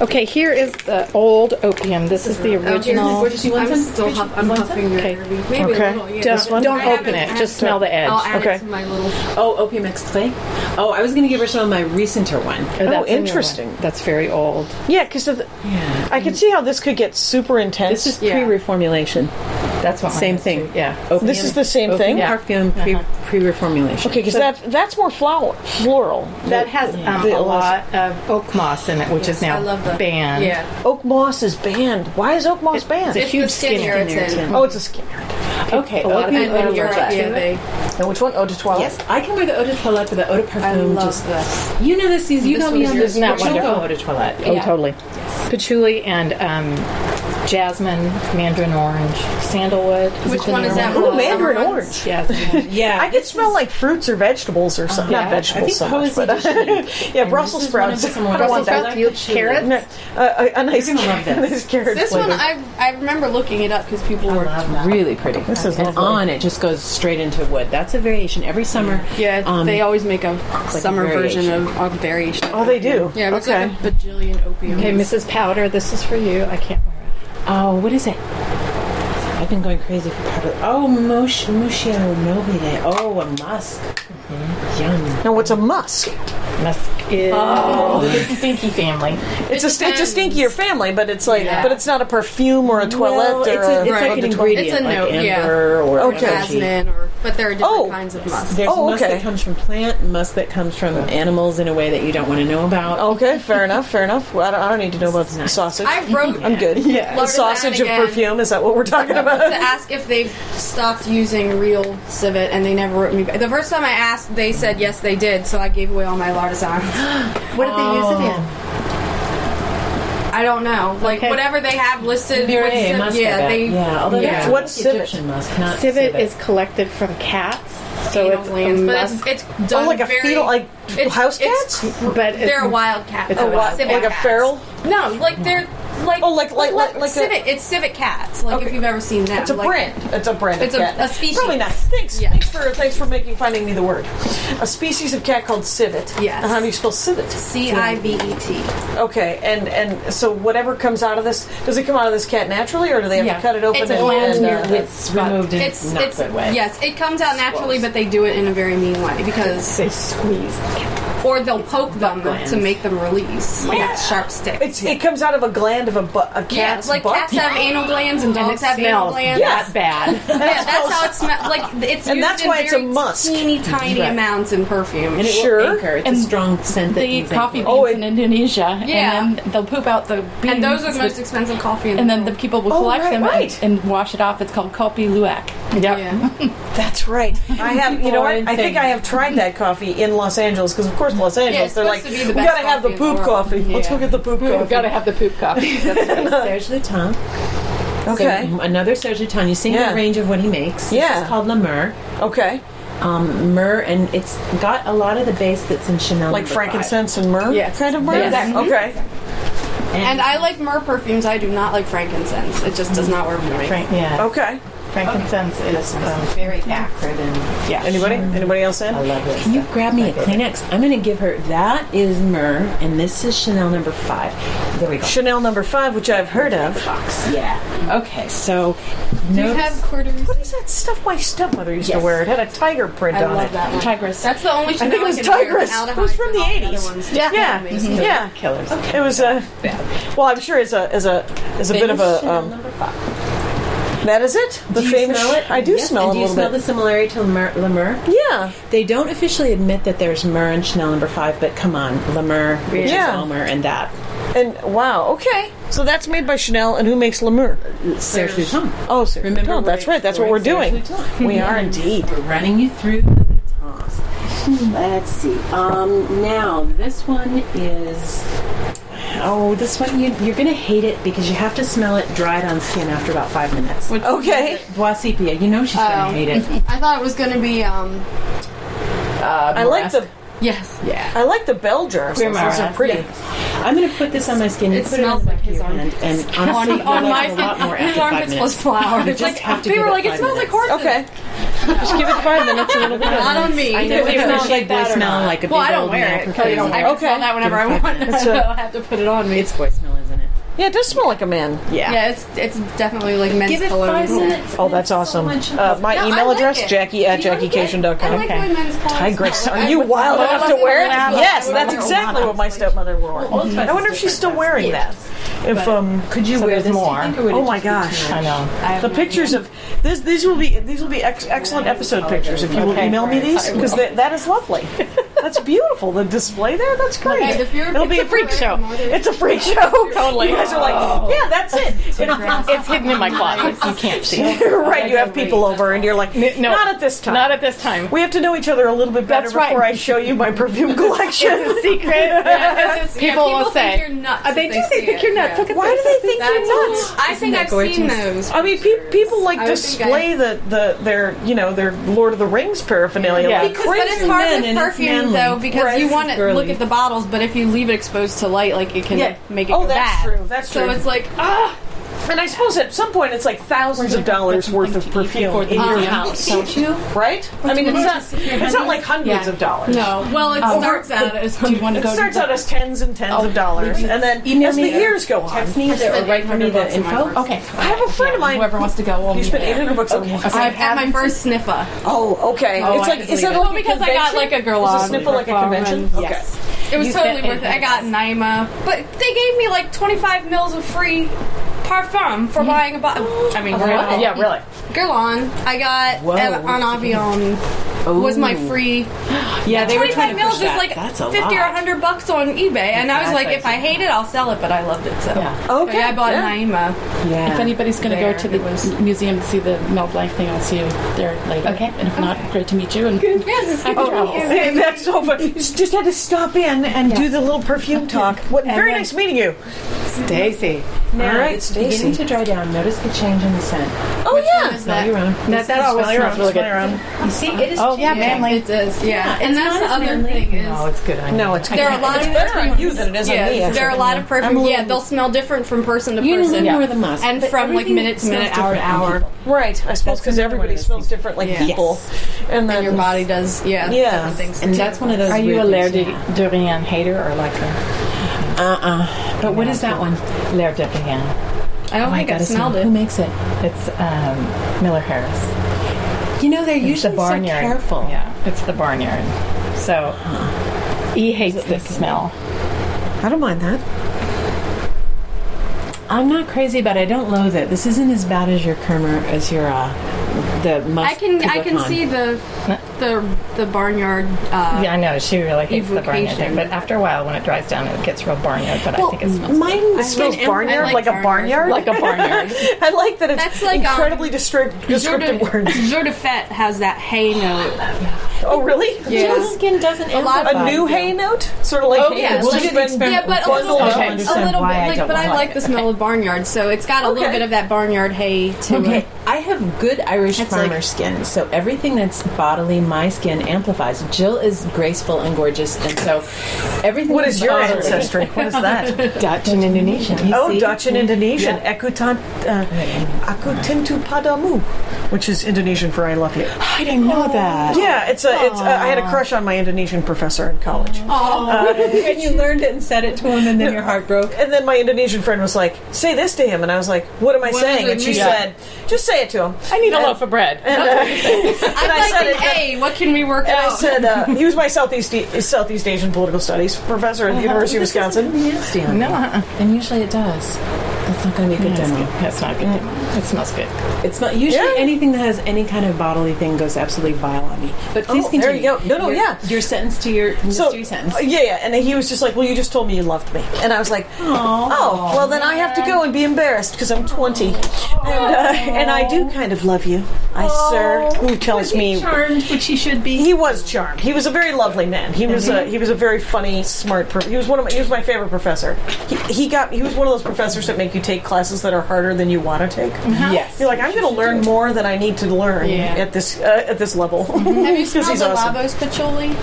Okay, here is the old opium. This is the original. I'm still I'm huffing your Okay. maybe Okay. a little. Yeah. Don't I open haven't- it. Just smell the edge. I'll add Okay. it to my little. Oh, opium extrait. Oh, I was going to give her some of my recenter one. Oh, that's a new interesting. one. That's very old. yeah, because I can see how this could get super intense. This is Yeah. pre-reformulation. That's what mine Same is, thing. too. Yeah. Opium, This is the same opium thing? Yeah. Perfume pre-reformulation. Okay, because that's more floral. That has The a lot of oak moss in it, which is now I love that. banned. Yeah. Oak moss is banned. Why is oak moss banned? It's a huge the skin skin irritant. Oh, it's a skin. Okay, A lot of opium people eau are de allergic toilette. to Yeah, they. And which one? Eau de toilette? Yes, I can wear the eau de toilette, but the eau de I parfum love just. this. You know this. You got me on this Isn't that choco wonderful? eau de toilette. Oh, totally. Patchouli and jasmine, mandarin orange, sandalwood. Which one is that? Ooh, one? mandarin Summer orange. ones? Jasmine. Yeah, I could smell like fruits or vegetables or something. Not I vegetables think so much, Poesy but Edition. yeah, Brussels sprouts. I don't want that. Carrot. No, a nice, You're gonna love this. nice carrot This flavor. one, I remember looking it up because people were. Really pretty. This is and lovely. on it just goes straight into wood. That's a variation every summer. Yeah, they always make a summer version variation. of a variation. Oh, they do? Yeah, but Okay. it's like a bajillion opiums. Okay, Mrs. Powder, this is for you. I can't wear it. Oh, what is it? I've been going crazy for powder. Oh, Muscio Nobile. Oh, a musk. Yum. Now, what's a musk? Musk is the stinky family. It's a stinkier family, but it's like, Yeah. but it's not a perfume or a toilette Well, or it's a. like Right. an It's ingredient, It's a like note, yeah. amber or Okay. jasmine, but there are different Oh. kinds of musk. There's Oh, musk okay. that comes from plant, musk that comes from animals in a way that you don't want to know about. Okay, fair enough, fair enough. Well, I don't need to know about the sausage. I wrote. I'm good. Yeah. The sausage of Again. perfume, is that what we're talking about? To ask if they've stopped using real civet, and they never wrote me back. The first time I asked, they said yes, they did. So I gave away all my l'artisan. What did they use it in? I don't know, like Okay. whatever they have listed. Very with civet- musk, I yeah, bet. they. Yeah, although yeah. that's What's civet? Egyptian musk, not Civet is collected from cats, so Anal it's glands, a but musk. it's done Oh, like a very, fetal, like house it's- cats? but They're a wild cat. It's a wild- civet Like a cats. feral? No, like they're like Oh, like a- civet. It's civet cats. Like if you've ever seen them. It's a like, brand. It's a brand. It's of a- cat. a species. Really nice. Thanks. Yeah. Thanks for finding me the word. A species of cat called civet. Yes. And how do you spell civet? CIVET. Okay. And so whatever comes out of this, does it come out of this cat naturally, or do they have Yeah. to cut it open It's a and? gland. it's removed in It's not it's good way. yes, it comes out naturally, but they do it in a very mean way because they squeeze. or they'll poke them to make them release like a sharp stick. It comes out of a gland of a Yeah, cat's like butt. cats have anal glands and And dogs it have anal smells glands. that bad. Yeah, that's how it smells. Like it's And used that's in why it's a very musk. teeny tiny Right. amounts in perfume. And it Sure. will anchor. It's And a strong scent that They eat can coffee anchor. beans Oh, in Indonesia, Yeah. and then they'll poop out the beans. And those are the most expensive coffee in And the then the world. people will Oh, collect right, them right. and wash it off. It's called kopi luwak. Yeah. That's right. I have. You know what? People are I think I have tried that coffee in Los Angeles because, of course, Los Angeles. it's They're like, supposed to be the we best gotta have the coffee in the poop world." coffee. Let's go get the poop coffee. We've got to have the poop coffee. Serge Luton. Okay. So, another Serge Luton. You've seen Yeah. the range of what he makes. This Yeah. is called La Myrrh. Okay. Myrrh, and it's got a lot of the base that's in Chanel. Like No. frankincense and myrrh? Yes. Kind of myrrh? Yes. Okay. And I like myrrh perfumes. I do not like frankincense. It just does not work for me. Yeah. Okay. Frankincense is very acrid and yeah. Anybody else in? I love it. Can you grab me a Kleenex? I'm going to give her, that is myrrh, and this is Chanel number 5. There we go. Chanel number 5, which I've heard of. Yeah. Okay, so Do you have quarters? What is that stuff my stepmother used to wear? It had a tiger print I on love it. that one. Tigress. That's the only I Chanel think it was can wear Tigress. without a It was from the high, and all 80s. other ones Yeah. Yeah. Killers. It was well, I'm sure as a bit of a Chanel number 5. that is it. The Do you famous. smell it? I do Yes, smell and it a do you little smell bit. the similarity to La Myrrh? Yeah. They don't officially admit that there's myrrh in Chanel number 5, but come on, La Myrrh, which is all myrrh, and that. And wow, okay. So that's made by Chanel, and who makes La Myrrh? Serge Lutens. Oh, Serge Remember, Lutens. That's right. That's what we're doing. We are indeed. We're running you through the Lutens. Let's see. Now, this one is... Oh, this one, you're going to hate it because you have to smell it dried on skin after about 5 minutes. Okay. Bois Sepia. You know she's going to hate it. I thought it was going to be I like the... yes. Yeah. I like the bell jars. Those are pretty. Yeah. I'm going to put this on my skin. You It put it on smells the like back of his your hand, and honestly, on you'll my like it a lot more his after 5 armpits minutes. was flour. You It's just like have to they give were it like, it 5 smells like minutes. horses. Okay. Just give it 5 minutes and it'll be Not done. on me. I know, especially boy smell like a big Well, I don't old wear male it. perfume. I can smell that whenever I want. I don't have to put it on me. It's boy smell, isn't it? Yeah, it does smell like a man. Yeah, it's definitely like men's Give it cologne. 5 minutes. Oh, that's awesome. My No, I email like address, it. Jackie@JackieCation.com. I like my men's clothes. Tigress, are you wild enough to wear it? Yes, that's exactly what my stepmother wore. I wonder if she's still wearing that. If Could you wear this more? more? Oh my gosh! I know. The pictures of this. These will be excellent episode pictures if you will email me these because that is lovely. That's beautiful. The display there. That's great. Okay, if you're- It'll be a freak show. It's a freak show. Totally. You guys are like, yeah, that's it. It's hidden in my closet. You can't see it. Right. You have people over and you're like, No, not at this time. Not at this time. We have to know each other a little bit better That's right. before I show you my perfume collection. Secret. People will say. think you're nuts. They if do. They see think it. you're nuts. Look at Why do they think you're nuts? I think I've seen those. I mean, people like I would display their Lord of the Rings paraphernalia. Yeah. Like But it's hard men with and it's perfume manly. though because Right. you want to Girly. look at the bottles, but if you leave it exposed to light, like it can make it go that's bad. true. That's so true. it's like And I suppose at some point it's like thousands of dollars worth of perfume in your house, Don't you? right? I mean, it's not like hundreds of dollars. no. Well, it starts out as Do you want to It go starts to out as tens and tens of dollars, and then email as the me years go on, text me or write for me the info? Okay. I have a friend of mine. Whoever wants to go will He meet spent there. $800 on one. I've had my first sniffer. Oh, okay. It's like is that like a because I got convention? like a girl Is a on sniffer like a convention? Okay. Yes. It was You totally spent worth it. I got Naima, but they gave me like 25 mils of free parfum for buying a bottle. I mean, Really? Yeah, really. Guerlain. I got an Avion. Was my free. Yeah, they were 25 trying to mils push is that. like That's a 50 or lot. $100 on eBay, and I was like, if I hate it, I'll sell it. But I loved it, so Okay. yeah, I bought Yeah. Naima. Yeah. If anybody's going to go to the museum to see the Mel Blanc thing, I'll see you there later. Okay. And if not, great to meet you. And Yes. happy travels. Hey, that's so fun. You just had to stop in and do the little perfume talk. Very nice meeting you. Stacy. Now, All right, it's beginning Stacy. to dry down. Notice the change in the scent. Oh yeah. Smell your own. That always smells really good. You see, it is Oh, yeah, manly. It does, yeah. And it's that's not the as other manly. thing is. No, it's good on you. No, it's There are a lot of better on perfumes. you than it is on me. Yeah, there are a lot of perfumes. Yeah, they'll smell different from person to person. Unicorn or the musk. And but from like everything minute to minute, smells hour to different on hour. people. Right, I suppose because another one everybody of those smells things. different like Yes. people, and then And your body does, Yeah. different things. And that's one of those. Are you a weird L'air things, de Rien hater or like a But what is that one? L'air de Rien? I don't think I gotta smelled smell. it. Who makes it? It's Miller Harris. You know, they're It's usually the barnyard. so careful. Yeah, it's the barnyard. So he hates this smell. I don't mind that. I'm not crazy, but I don't loathe it. This isn't as bad as your Kermer, as your the musk. I can see the barnyard. Yeah, I know she really hates the barnyard evocation. thing, but after a while, when it dries down, it gets real barnyard. But I think it smells Mine It smells barnyard, I like like a barnyard. like a barnyard. I like that it's That's like, incredibly descriptive words. Jour de Fête has that hay note. Oh, really? Yeah. Your skin doesn't A lot A new hay note, sort of like Oh, yeah, it's well, just been Yeah, but a bundled little, up. Okay. a little bit. Like, but I like the smell of barnyard, so it's got a little Okay. bit of that barnyard hay to Okay, it. I have good Irish farmer skin, so everything that's bodily, my skin amplifies. Jill is graceful and gorgeous, and so everything. What is your ancestry? What is that? Dutch and Indonesian. Dutch and Indonesian. Aku tentu padamu, which is Indonesian for I love you. I didn't know that. Yeah, it's I had a crush on my Indonesian professor in college. And you learned it and said it to him, and then your heart broke. And then my Indonesian friend was like, "Say this to him," and I was like, "What am I saying?" And she said, "Just say it to him." I need a loaf of bread. And I said it. Hey, what can we work And out? I said he was my Southeast Asian political studies professor at the University of Wisconsin. No, And usually it does. That's not going to be a good demo. that's not good. It smells good. It's not usually anything that has any kind of bodily thing goes absolutely vile on me. But please continue. There you go. No, your sentence to your mystery sentence. Yeah, and he was just like, "Well, you just told me you loved me," and I was like, "Oh, well, then I have to go and be embarrassed because I'm 20, and I do kind of love you, sir." Who tells me charmed, which he should be. he was charmed. He was a very lovely man. He was a very funny, smart. He was he was my favorite professor. He was one of those professors that make you take classes that are harder than you want to take. Yes. You're like, I'm going to learn more than I need to learn at this level. Have you smelled he's the awesome. Lavos patchouli?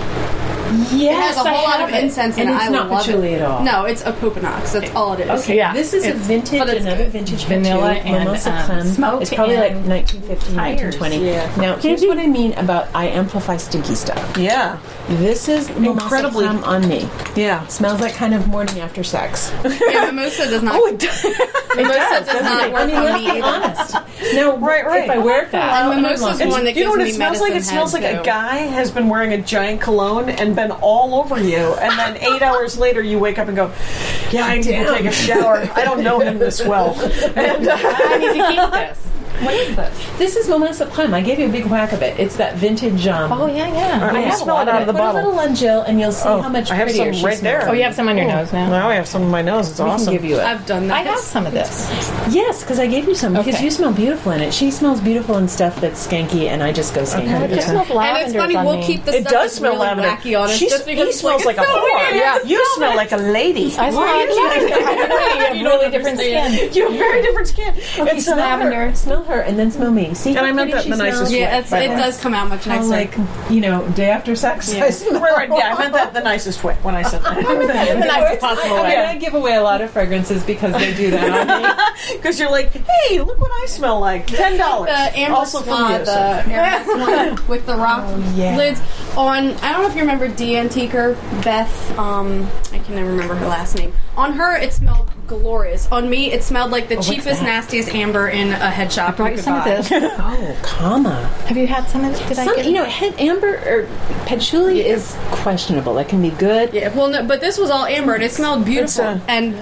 Yes, It has a whole lot of incense in and it. it's I not love patchouli it. at all. No, it's a Pupinox. That's all it is. Okay, Yeah. this is a It's- vintage, but it's another good. vintage Vanilla patchouli, and, Mimosa Clem. smoke It's probably like and 1915, 1920. Yeah. Now, here's what I mean about I amplify stinky stuff. Yeah. This is Mimosa Incredibly- Clem on me. Yeah. Smells like kind of morning after sex. Yeah, mimosa does not. It does. Mimosa does not work I mean, on let's me be either. honest. Now, Right. if I wear it for a And while, mimosa's the one that You know gives what me it smells like? It medicine smells head, like a too. guy has been wearing a giant cologne and been all over you, and then 8 hours later you wake up and go, "Yeah, I need to go take a shower. I don't know him this well." And I need to keep this. What is this? this is Mimosa Clem. I gave you a big whack of it. It's that vintage. Oh, yeah. I Yeah. smell it out of the Put a bottle. little on Jill, and you'll see how much I have prettier some she right there. smells. Oh, you have some on your nose now? Now I have some on my nose. It's We awesome. can give you it. I've done that. I have some of this. Yes, because I gave you some. Because Okay. you smell beautiful in it. She smells beautiful in stuff that's skanky, and I just go skanky. It just smells And lavender it's funny, on we'll me. keep the It stuff does that's smell really lavender. wacky on us. just because He it's smells like a it's so whore. weird. Yeah, you smell like a lady. I smell like you have really different skin. You have very different skin. It's lavender. Smell her, and then smell me. See, And how I meant pretty that she in the nicest smells? way. Yeah, it does come out much How, nicer. like, day after sex. I smell. Right, yeah, I meant that the nicest way when I said that. In the nicest possible I way. mean, I give away a lot of fragrances because they do that on me. Because you're like, hey, look what I smell like. $10. The Amber Also from Squad, you. the Air one with the rock yeah. lids on. I don't know if you remember D Antiquer Beth. I can never remember her last name. On her, it smelled glorious. On me, it smelled like the cheapest, nastiest amber in a head shop. I brought you some of this. Oh, comma. Have you had some of this? Did I get Head amber or patchouli is questionable. It can be good. Yeah, well, no, but this was all amber and it smelled beautiful. And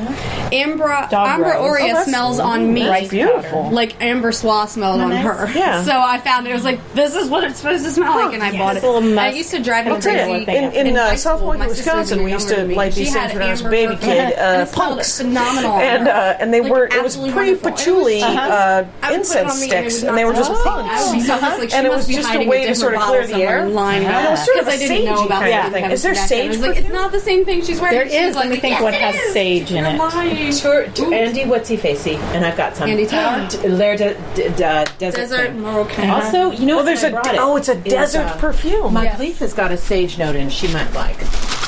Amber Dog rose. Aurea that's smells on me That's beautiful. like Amber Swa smelled on her. Yeah. So I found it. I was like, this is what it's supposed to smell like, and I bought it. Little And musk. it used to drive me I'll tell you, crazy. in high South school, Point, my sister Wisconsin, was we used younger to than me. light She these had things when I was a amber baby perfume, kid, and it smelled punks. phenomenal. on her. And they Like, were, it was absolutely pre-patchouli wonderful. I would put it incense on me sticks, and and they were just I would punks. be so like, And it was she just must a be way hiding to sort of different clear the bottle air. somewhere lying And it around. was sort of Because a I didn't know sagey about kind that. of thing. Is there sage I was like, it's perfume? not the same thing she's wearing. There She's is. like, Let me think yes, what it has is. sage in You're it. lying. To Andy Whatsy Facey, and I've got some. Andy Tower? Desert. Moroccan. Also, you know, Well, there's it's a desert perfume. My Yes. Leaf has got a sage note in. She might like.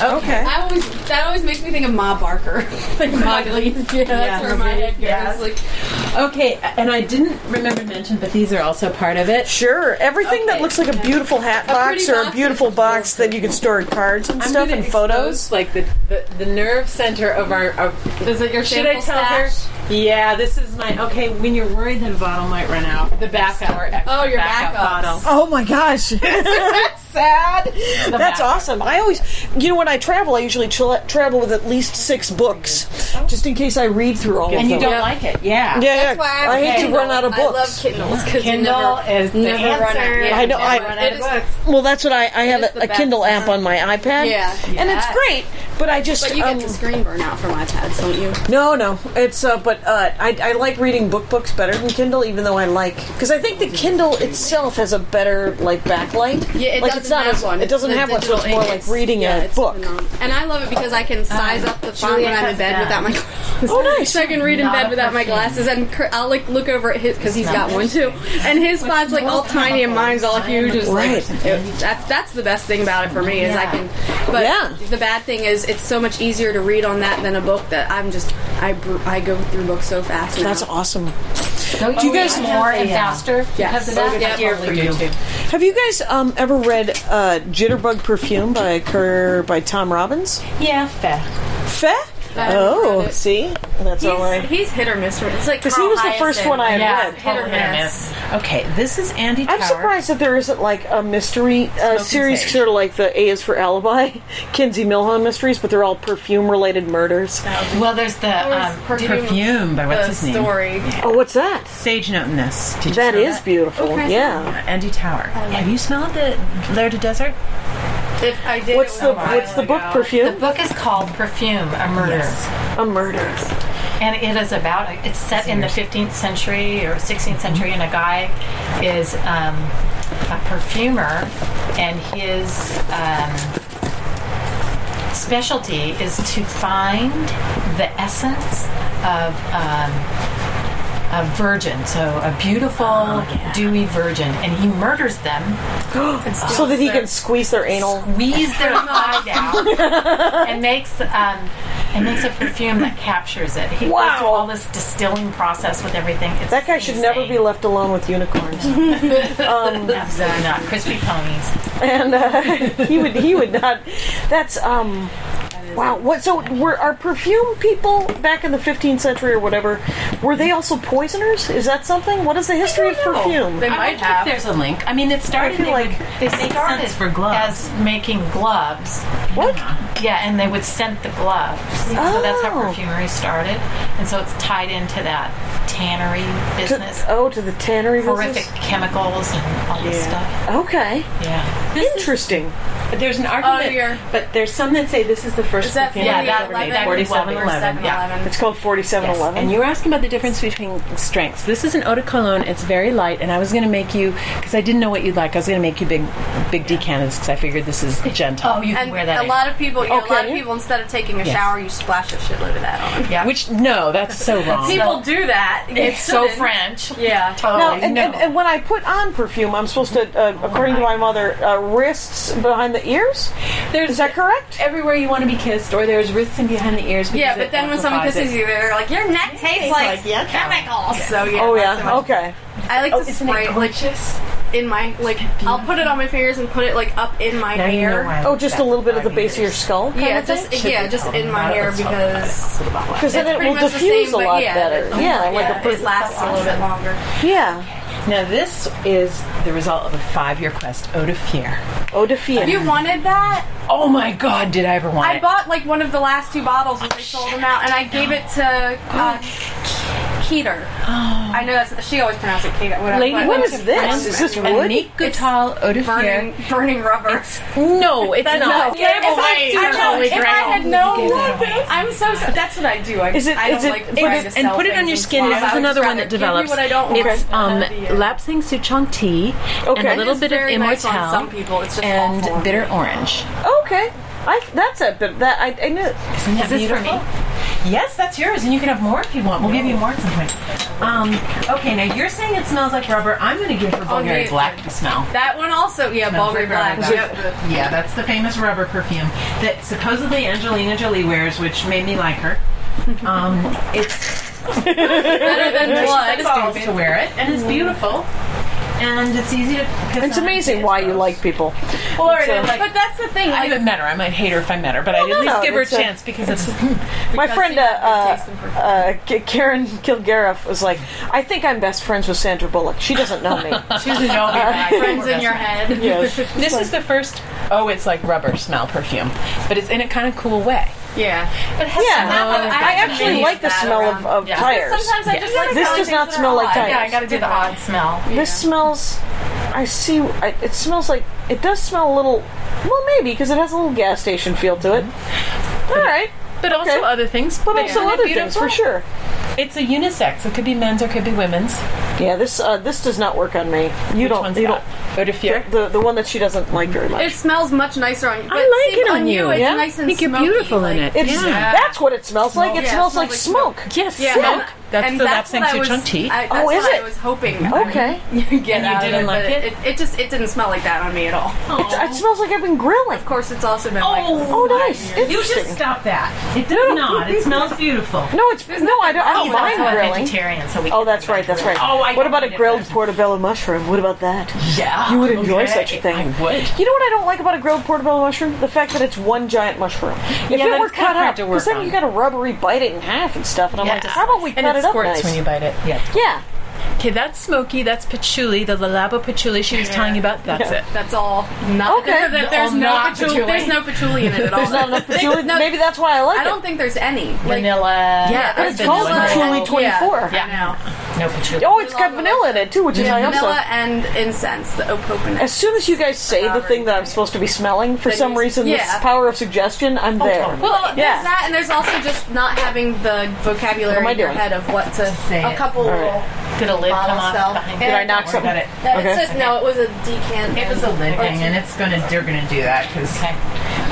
Okay. That always makes me think of Ma Barker. Like Ma Leaf. Yeah, that's where my head goes. Like, Okay, and I didn't remember to mention, but these are also part of it. Sure. Everything that Okay. looks like a beautiful hat box pretty or a box beautiful is box that you can store cards and stuff gonna and photos. expose, like the nerve center of our. is it your Should I sample tell her? stash? Yeah, this is my. Okay, when you're worried that a bottle might run out, the backup. Oh, your backup backups. bottle. Oh my gosh. That's sad. That's awesome. I always, when I travel, I usually travel with at least 6 books, just in case I read through all of them. And you don't like it, yeah. Yeah, That's why I hate to Kindle. run out of I love books. Kindles because Kindle is the never run out. answer. Yeah, I know. never run out of books. Well, that's what I have is a the best. Kindle app on my iPad. Yeah. And it's great But I just But you get the screen burnout from iPads, don't you? No. It's I like reading books better than Kindle, even though because I think the Kindle itself has a better backlight. Yeah, it like doesn't it's not have one. It doesn't have one, so it's more like reading a book. And I love it because I can size up the font when I'm in bed without my glasses. Oh, nice! So I can read in bed without my glasses, and I'll look over at his because he's got one too, and his font's all tiny and mine's all huge. It's that's the best thing about it for me is I can. But the bad thing is it's so much easier to read on that than a book that I go through books so fast now. That's awesome. Do you guys more and faster because of that? Yeah, for you too. Have you guys ever read Jitterbug Perfume by Tom Robbins? Yeah, fair. Oh, see? That's all right. He's hit or miss. It's like because he was the first one I had read. Hit or miss. Okay, this is Andy Tower. I'm surprised that there isn't a mystery series, sort of like the A is for Alibi, Kinsey Millhone mysteries, but they're all perfume-related murders. Well, there's the Perfume by what's his name? Story. Oh, what's that? Sage Note in this. Did you That smell is beautiful. Okay. Yeah. Andy Tower. Have you smelled the L'air du Desert? If I did, What's the book? Perfume? The book is called Perfume, a murder. Yes. A murder. And it is it's set in the 15th century or 16th century, and a guy is a perfumer, and his specialty is to find the essence of a virgin, so a beautiful, dewy virgin, and he murders them so that he can squeeze their anal. Squeeze their hide out, and makes a perfume that captures it. He goes through all this distilling process with everything. That guy should never be left alone with unicorns. Absolutely not. Crispy ponies. And he would not. That's wow. What? So were our perfume people back in the 15th century or whatever? Were they also poisoners? Is that something? What is the history of perfume? They might have. There's a link. I mean, it started they started for gloves. as making gloves. What? Yeah, and they would scent the gloves. So that's how perfumery started, and so it's tied into that tannery business. To the tannery horrific business? Chemicals and all this stuff. Okay. Yeah. Interesting. There's an argument, but there's some that say this is the first perfume ever made, 4711. Yeah. It's called 4711. And you were asking about the difference between strengths. This is an eau de cologne. It's very light, and I was going to make you, because I didn't know what you'd like, I was going to make you big decanters because I figured this is gentle. Oh, you can wear that. A lot of people, instead of taking a shower, you splash a shitload of that on. Yeah. Which, no, that's so wrong. People do that. It's so French. Yeah. Totally. And when I put on perfume, I'm supposed to, according to my mother, wrists behind the ears? Is that correct? Everywhere you want to be kissed, or there's wrists and behind the ears. Yeah, but then when someone kisses you, they're like, your neck tastes like chemicals. So yeah. Oh yeah. Okay. I like to spray in my I'll put it on my fingers and put it up in my hair. Just a little bit of the base of your skull. Just in my hair because then it will diffuse a lot better. It lasts a little bit longer. Yeah. Now this is the result of a 5-year quest, Eau de Fier. Eau de Fier. You wanted that? Oh my God, did I ever want it? I bought one of the last 2 bottles when they sold them out, and I gave it to Keter. I know she always pronounced it Keter. Whatever. What is this? Is this wood? Unique Goutal Eau de Fier. Burning rubber. No, it's not. If I had known, I'm so. That's what I do. I don't like trying to sell and put it on your skin. This is another one that develops. What I don't it's lapsing souchong tea and a little bit of nice immortelle on some people. It's just and awful. bitter orange. Okay. That's a bit that I knew. Isn't that beautiful? Yes, that's yours, and you can have more if you want. We'll give you more at some point. Okay, now you're saying it smells like rubber. I'm going to give her Bulgari Black to smell. That one also, Bulgari Black. Yeah, that's the famous rubber perfume that supposedly Angelina Jolie wears, which made me like her. It's better than blood. To wear it, and it's beautiful. And it's easy to piss It's on amazing why you like people. But that's the thing. I haven't met her. I might hate her if I met her, but I'd at least give her a chance because it's... My friend Karen Kilgariff was like, I think I'm best friends with Sandra Bullock. She doesn't know me. She doesn't know me. Friends in your head. Yes. This is the first, it's like rubber smell perfume, but it's in a kind of cool way. Yeah. But I actually like the smell of tires. Sometimes I just like this does not smell like tires. Yeah, I got to do the odd smell. This smells. It smells like. It does smell a little. Well, maybe because it has a little gas station feel to it. All right. But also other things. But also other things, for sure. It's a unisex. It could be men's or it could be women's. Yeah, this does not work on me. You don't. Eau de Fier? The one that she doesn't like very much. It smells much nicer on you. But I like it on you. It's Yeah? nice and I think you're smoky, beautiful in like- it. That's what it smells like. It smells like smoke. Yes, Yeah, smoke. That's and the that's thing what I to was- chunk tea. That's Oh, is what it? I was hoping. Okay. Get out didn't of like it. It didn't smell like that on me at all. It smells like I've been grilling. Of course, it's also been like. Oh, nice. You Interesting. just stop that. It does not. It smells beautiful. No, I don't He's mind also a grilling. vegetarian, so we. Oh, that's right. That's right. Oh, I what don't about a eat it. grilled portobello mushroom? What about that? Yeah. You would enjoy Okay. such a thing. I would. You know what I don't like about a grilled portobello mushroom? The fact that it's one giant mushroom. If Yeah, it that were is kinda cut hard up, to because work then on. you got to rubbery bite it in half and stuff. And I'm like, how about we And cut it it up squirts nice? when you bite it. Yeah. Yeah. Okay, that's smoky. That's patchouli. The Lalabo patchouli she was telling you about. That's it. That's all. Not Okay. There's no not patchouli. patchouli. There's no patchouli in it at all. There's not enough patchouli. No, Maybe that's why I like I it. don't think there's any. Like, Vanilla. Yeah, But there's it's called vanilla. patchouli 24. Yeah, I know. No patchouli. Oh, it's got vanilla in it too, which is Yeah, I also. vanilla and incense, the opoponax. As soon as you guys say the thing that I'm supposed to be smelling, for some reason, this Yeah. power of suggestion, I'm there. Well, Yeah. there's that, and there's also just not having the vocabulary What am I in your doing? head of what to Say a it. couple little. Did a lid come Bottle off spell. behind Did I knock something? Got it. No, Okay. it's just, no, it was a decant. It was a lid or thing, and they're gonna do that because.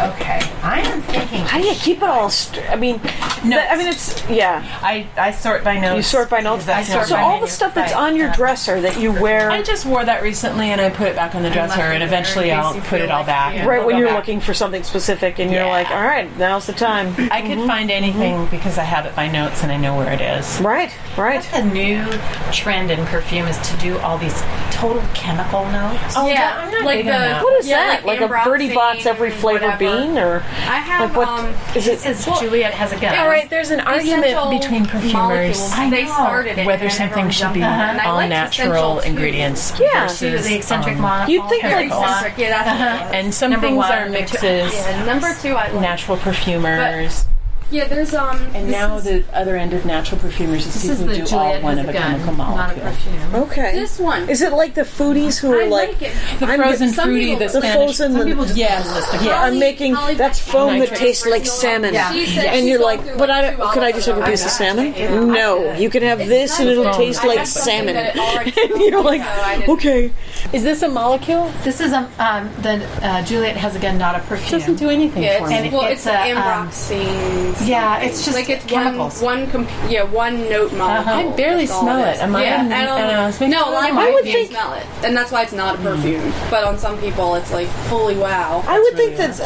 Okay, I am thinking. How do you keep it all? I mean, it's yeah. I sort by notes. You sort by notes. I sort So by all the menu. stuff that's on your dresser that you wear I just wore that recently, and I put it back on the dresser, and eventually I'll put it all back. and right it'll when go you're back. looking for something specific, and you're Yeah. like, all right, now's the time. I could find anything because I have it by notes and I know where it is. Right, right. A new trend in perfume is to do all these total chemical notes. Oh, Yeah, I'm not like big on the- that. What is Yeah, that? Like a Ambroxy, Birdie Box every flavor whatever. bean, or I have like what is it? Says Juliet has a gun. All right, there's an argument essential between perfumers molecules. They started it. whether and something everyone should be jumped on it. And I all liked natural essential, too. ingredients Yeah. versus the eccentric molecule. You'd think Very like eccentric. Yeah, that's what it was. and some Number things one, are number two. mixes. Yeah, number 2 I like. Natural perfumers, Yeah, there's and this now is- the other end of natural perfumers is people who do all one of a chemical not a molecule. perfume. Okay. this one. Is it like the foodies who are I like like it. The I'm frozen get- some fruity, people- the the Spanish. frozen? Some people just yes, yeah. I'm making Holly that's foam that nitrate. tastes like salmon, Yeah. She said and she's you're gone like, through, but like, I two don't. Could I just have a olive piece of oil. salmon? Yeah. No, you can have this, and it'll taste like salmon. And you're like, okay. Is this a molecule? This is Juliet has a gun, not a perfume. Doesn't do anything Yeah, for it's, me. And well, it's it's a, ambroxine. Yeah, it's just like it's chemicals. one note molecule. I barely That's all smell it is. it. Am I? Yeah, And I was making no, a lot of I my would people think- smell it, and that's why it's not a perfume. But on some people, it's like, holy wow. I would think that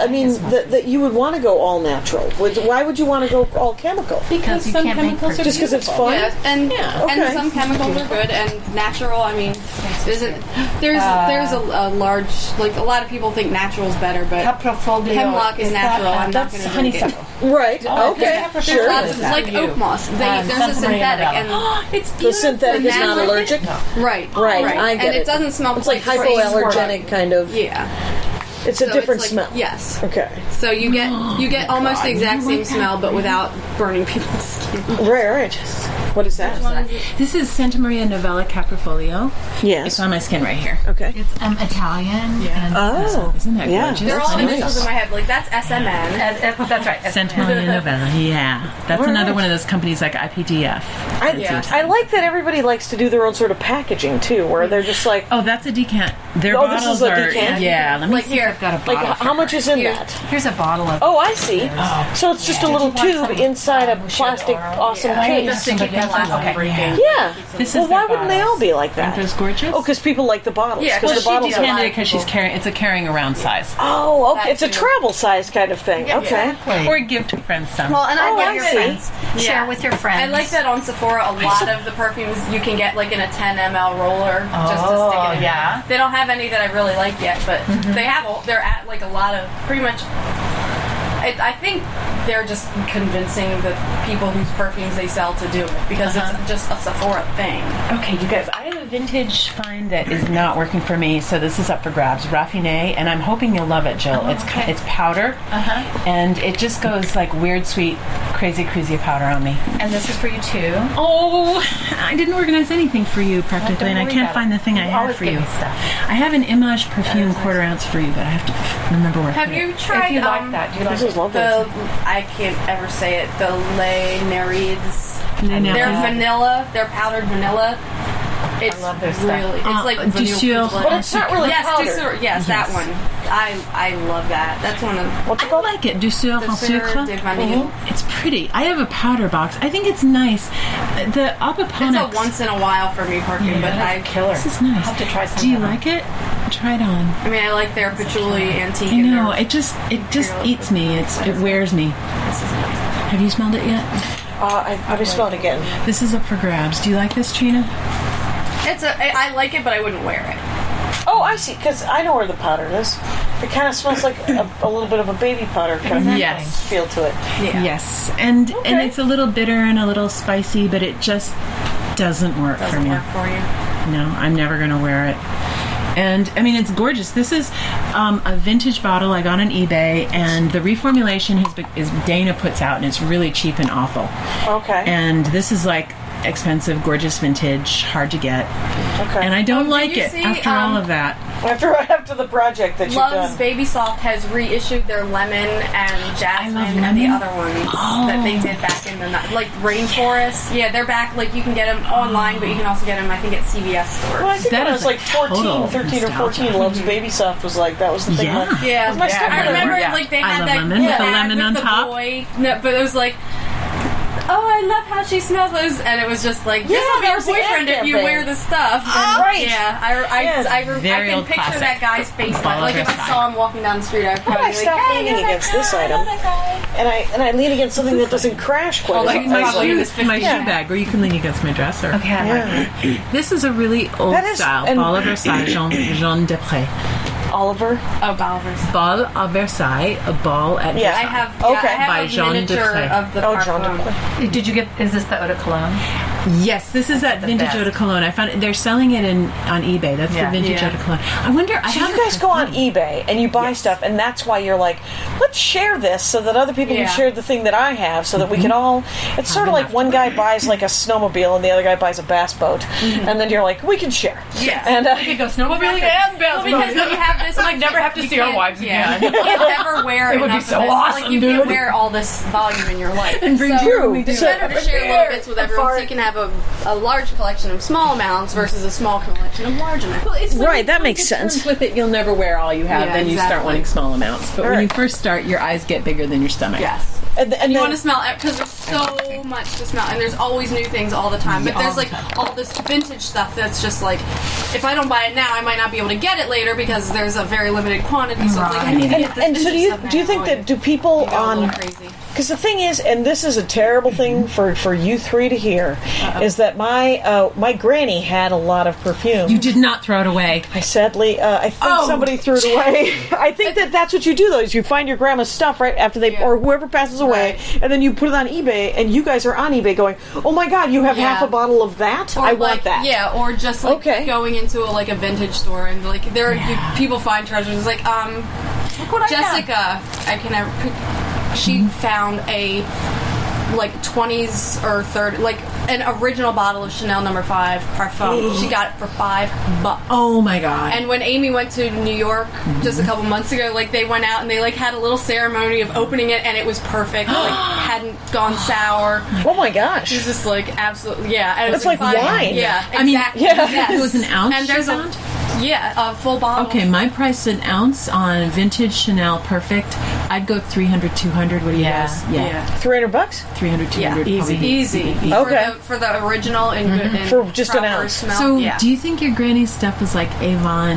that you would want to go all natural. Why would you want to go all chemical? because you some can't make chemicals are Just because it's fun? Yeah, and Okay. some chemicals are good, and natural. I mean, there's a large, like, a lot of people think natural is better, but hemlock is natural. I'm not That's going to drink it. honeysuckle. Right. Okay. There's Sure. lots of, like oak moss. There's a synthetic, and It's The synthetic is not allergic. right, Right, I get and it. it doesn't smell. It's like crazy. hypoallergenic kind of. Yeah, It's a So different it's like, smell. Yes. Okay. So you get almost the exact same smell, but without burning people's skin. Right. What is that? This is Santa Maria Novella Caprifolio. Yes. It's on my skin right here. Okay. It's Italian. Yeah. And, Oh. Isn't that Yeah. gorgeous? They're all That's initials nice. in my head. Like that's SMN. That's right. Santa Maria Novella. Yeah. That's All another right. one of those companies like IPDF. I like that everybody likes to do their own sort of packaging too, where they're just like, Oh, that's a decant. Their Oh, this bottles is a are. decant? Yeah. Let me Like see if here. I've got a bottle. like how much is in that? Here's a bottle of. Oh, I see. So it's just a little tube inside a plastic awesome case. Yeah. This Well, is why their wouldn't they all bottles. be like Aren't that? those gorgeous? Oh, because people like the bottles. Yeah, because well, the she bottles are. decanted it because she's carrying. It's a carrying around size. Oh, okay. It's a travel size kind of thing. Okay. Or give to friends some. Well, and Oh, I I like see. friends. Share with your friends. I like that on Sephora. A lot of the perfumes you can get like in a 10 ml roller just to stick it in. yeah. They don't have any that I really like yet, but they have. They're at like a lot of pretty much. I think they're just convincing the people whose perfumes they sell to do it because it's just a Sephora thing. Okay, you guys, I have a vintage find that is not working for me, so this is up for grabs. Raffiné, and I'm hoping you'll love it, Jill. It's powder, and it just goes like weird, sweet, crazy powder on me. And this is for you too. Oh, I didn't organize anything for you practically, and I can't find the thing I had for you. I have an Image Perfume quarter ounce for you, but I have to remember where. Have you tried? If you like that, do you like the? I can't ever say it. The Les Nerides. They're vanilla. They're powdered vanilla. It's I love their stuff. really. It's like vanilla. But it's not really powder. Yes, that one. I love that. That's one of. What's it I called? like it. Douceur en sucre. de vanille. It's pretty. I have a powder box. I think it's nice. The aquaponics. It's a once in a while for me perfume, but I killer. This is nice. I'll have to try some. Do you like it? Try it on. I mean, I like their patchouli antique. I know. It just eats me. It wears me. Have you smelled it yet? I just smelled it again. This is up for grabs. Do you like this, Trina? I like it, but I wouldn't wear it. Oh, I see, because I know where the powder is. It kind of smells like a little bit of a baby powder kind of Yes. feel to it. Yeah. Yes. And it's a little bitter and a little spicy, but it just doesn't work for me. Doesn't work for you. No, I'm never going to wear it. And, I mean, it's gorgeous. This is a vintage bottle I got on eBay, and the reformulation is Dana puts out, and it's really cheap and awful. Okay. And this is like expensive, gorgeous vintage, hard to get. Okay. And I don't like did you it see, after all of that. After the project that you've Love's done. Baby Soft has reissued their lemon and jasmine and the other ones that they did back in the like Rainforest. Yeah, they're back. Like you can get them online, but you can also get them, I think, at CVS stores. Well, I think That when I is was like total 13 or 14, Love's Baby Soft was like, that was the thing. Yeah. Like, Yeah, my stepmother- I remember like they I had love that lemon with the ad lemon with on the top. boy. No, but it was like, oh, I love how she smells. And it was just like, this will be that your was the ad boyfriend if you campaign. wear the stuff. Oh, right. Yeah, I Very can old picture classic. that guy's face. Ball Like of if I your saw him walking down the street, I'd How probably I be like, stopped hey, leaning I know against that this guy, I item, know that guy. and I lean against something that doesn't crash quite as like much. he's probably in his 50s. My shoe bag, or you can lean against my dresser. Okay, I like it. Yeah. This is a really old That is- style. and- Ball of Versailles, Jean Depré. Oliver. Oh, Balvers. Ball of Versailles, a ball at Yeah. I Versailles. have, Okay. I have By a Jean miniature Dupré. of the Oh, Jean parfum. Dupré. Did you get? Is this the eau de cologne? Yes, this is that the vintage best. eau de cologne. I found it, they're selling it on eBay. That's Yeah. the vintage Yeah. eau de cologne. I wonder. I So have you guys go on eBay and you buy stuff, and that's why you're like, let's share this so that other people Yeah. can share the thing that I have, so that we can all. It's sort of like one guy buys like a snowmobile and the other guy buys a bass boat, and then you're like, we can share. Yeah. And We could go snowmobiling and Well, because when you have this, Like, never have to you see our can't- wives yeah, again. You can't ever wear It would be enough so of this. awesome, like, you dude. can't wear all this volume in your life. And bring so true. it's So- better to share little bits with everyone, so you can have a large collection of small amounts versus a small collection of large amounts. Well, it's Right, that makes sense. With it, you'll never wear all you have. Yeah, then you start exactly. wanting small amounts. But when Right. you first start, your eyes get bigger than your stomach. Yes. And You then, want to smell it because there's so much to smell, and there's always new things all the time. But there's like all this vintage stuff that's just like, if I don't buy it now, I might not be able to get it later because there's a very limited quantity. So it's like, I need to get this and so vintage stuff do you now, think that and do people you go a little on? crazy. Because the thing is, and this is a terrible thing for you three to hear, is that my granny had a lot of perfume. You did not throw it away. I sadly, I think somebody threw it away. I think that's what you do, though, is you find your grandma's stuff right after they, or whoever passes away, and then you put it on eBay, and you guys are on eBay going, oh my god, you have half a bottle of that? Or I like, want that. Yeah, or just like going into like a vintage store and like people find treasures. It's like Look what Jessica, she found a like 20s or 30, like an original bottle of Chanel No. 5 Parfum. She got it for $5. Oh my god. And when Amy went to New York just a couple months ago, like they went out and they like had a little ceremony of opening it, and it was perfect. Like hadn't gone sour. Oh my gosh. It was just like absolutely, yeah. And it It's was like wine. Yeah, I mean, exactly. yeah. It was an ounce. And there's she found? a full bottle. Okay, my price an ounce on vintage Chanel Perfect. I'd go 300, 200. What do you guys? Yeah. $300? 300, 200. Easy. Okay. For the original and For just an proper ounce. smell. So, yeah. do you think your granny's stuff was like Avon,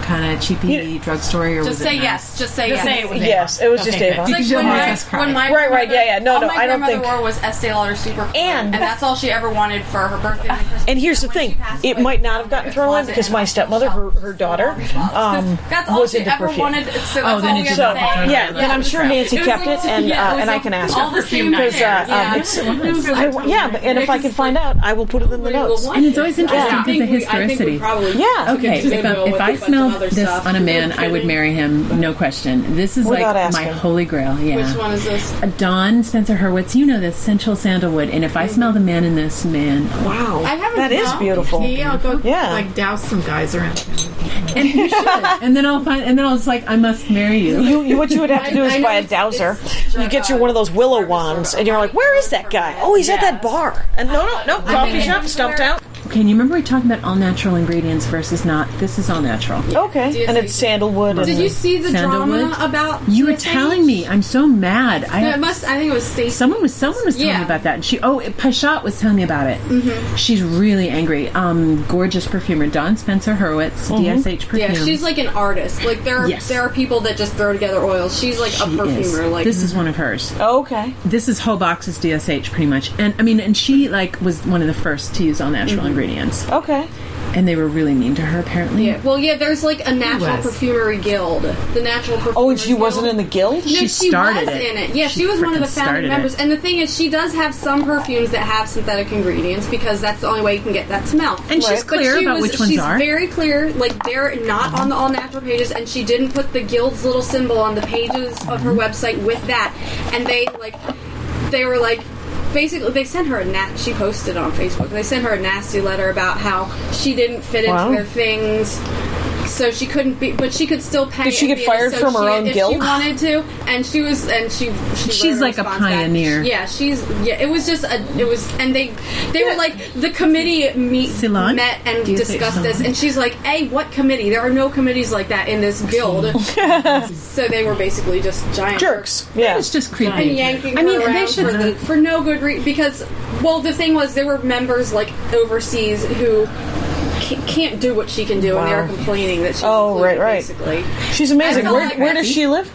kind of cheapy drugstore, or Just was say it yes. nice? Just say yes. say it was Yes, it was just Okay, Avon. good. Like You'll when make my, us cry. when my Right, grandmother- yeah. No, all no, my I don't grandmother think- wore was Estee Lauder Super Cool, And- that's all she ever wanted for her birthday and Christmas. And here's the When she thing, passed it away, might not she have found gotten her thrown away closet because and my all stepmother, shelves her daughter, that's all was she into ever perfume. wanted. So that's Oh, then all it we just ever went say. down. Yeah, and I'm sure Nancy It was kept like- it, and yeah, it was and I all- can ask all her the same because night. and if I can find out, I will put it in the notes. And it's always interesting because of historicity. Yeah. Okay, if I smell this on a man, I would marry him, no question. This is Without like asking. my holy grail. Yeah. Which one is this? Dawn Spencer Hurwitz. You know this, Sensual Sandalwood. And if I smell the man in this, man, Wow, I haven't that is smelled beautiful. Yeah, I'll go Yeah. like douse some guys around. and you should. And then I'll just like, I must marry you. What you would have to do is I buy a know dowser. You get your one of those willow wands, and you're like, "Where is that guy? Oh, he's at that bar." And no, coffee shop, stumped out. Okay, and you remember we talked about all natural ingredients versus not? This is all natural. Okay, and it's sandalwood. Did and you see the Sandalwood? drama about? You were DSH? telling me. I'm so mad. No, I think it was Stacy. Someone was telling Yeah. me about that. And Pashat was telling me about it. Mm-hmm. She's really angry. Gorgeous perfumer, Dawn Spencer Hurwitz, DSH Perfume. Yeah, she's like an artist. Like there are people that just throw together oils. She's like a perfumer. Like this is one of hers. Oh, okay. This is whole boxes DSH pretty much. And I mean, and she like was one of the first to use all natural ingredients. Okay. And they were really mean to her apparently. Yeah. Well, yeah. There's like a natural perfumery guild. The natural perfumery. Oh, and she wasn't in the guild? No, She she started was it. in it. Yeah, she was one of the frickin' founding started members. it. And the thing is, she does have some perfumes that have synthetic ingredients because that's the only way you can get that smell. And she's clear about which ones she's are. very clear. Like they're not on the all natural pages, and she didn't put the guild's little symbol on the pages of her website with that. And they were like. Basically, they sent her she posted on Facebook. They sent her a nasty letter about how she didn't fit into their things, so she couldn't be. But she could still pay. Did she and get be an fired from her own associate if guild? She wanted to, and she She's like a pioneer. It was just and they were like the committee met and discussed this, and she's like, "Hey, what committee? There are no committees like that in this guild." So they were basically just giant jerks. Yeah, it's just creepy. and yanking her around for no good reason. Because, well, the thing was, there were members like overseas who can't do what she can do, and they were complaining that she's included, basically. She's amazing. Where does she live?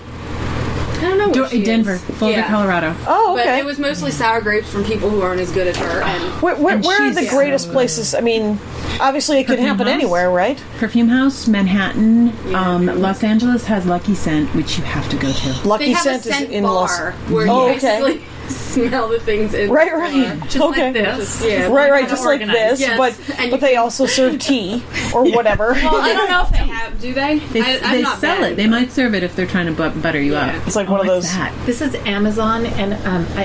I don't know where she Denver, is. Boulder, Colorado. Oh, okay. But it was mostly sour grapes from people who aren't as good as her. And Where are the greatest places? I mean, obviously it could Perfume happen House. anywhere, right? Perfume House, Manhattan, Los Angeles has Lucky Scent, which you have to go to. Lucky they have Scent a scent is in bar where Oh, you okay. basically smell the things in Right. the bar. Just Okay. like this. Yeah, Right, just like this, Yes. but And but they also serve tea or whatever. Well, I don't know if they have. Do they? They I'm not sell bad. it. They might serve it if they're trying to butter you up. It's like one of those. That? This is Amazon, and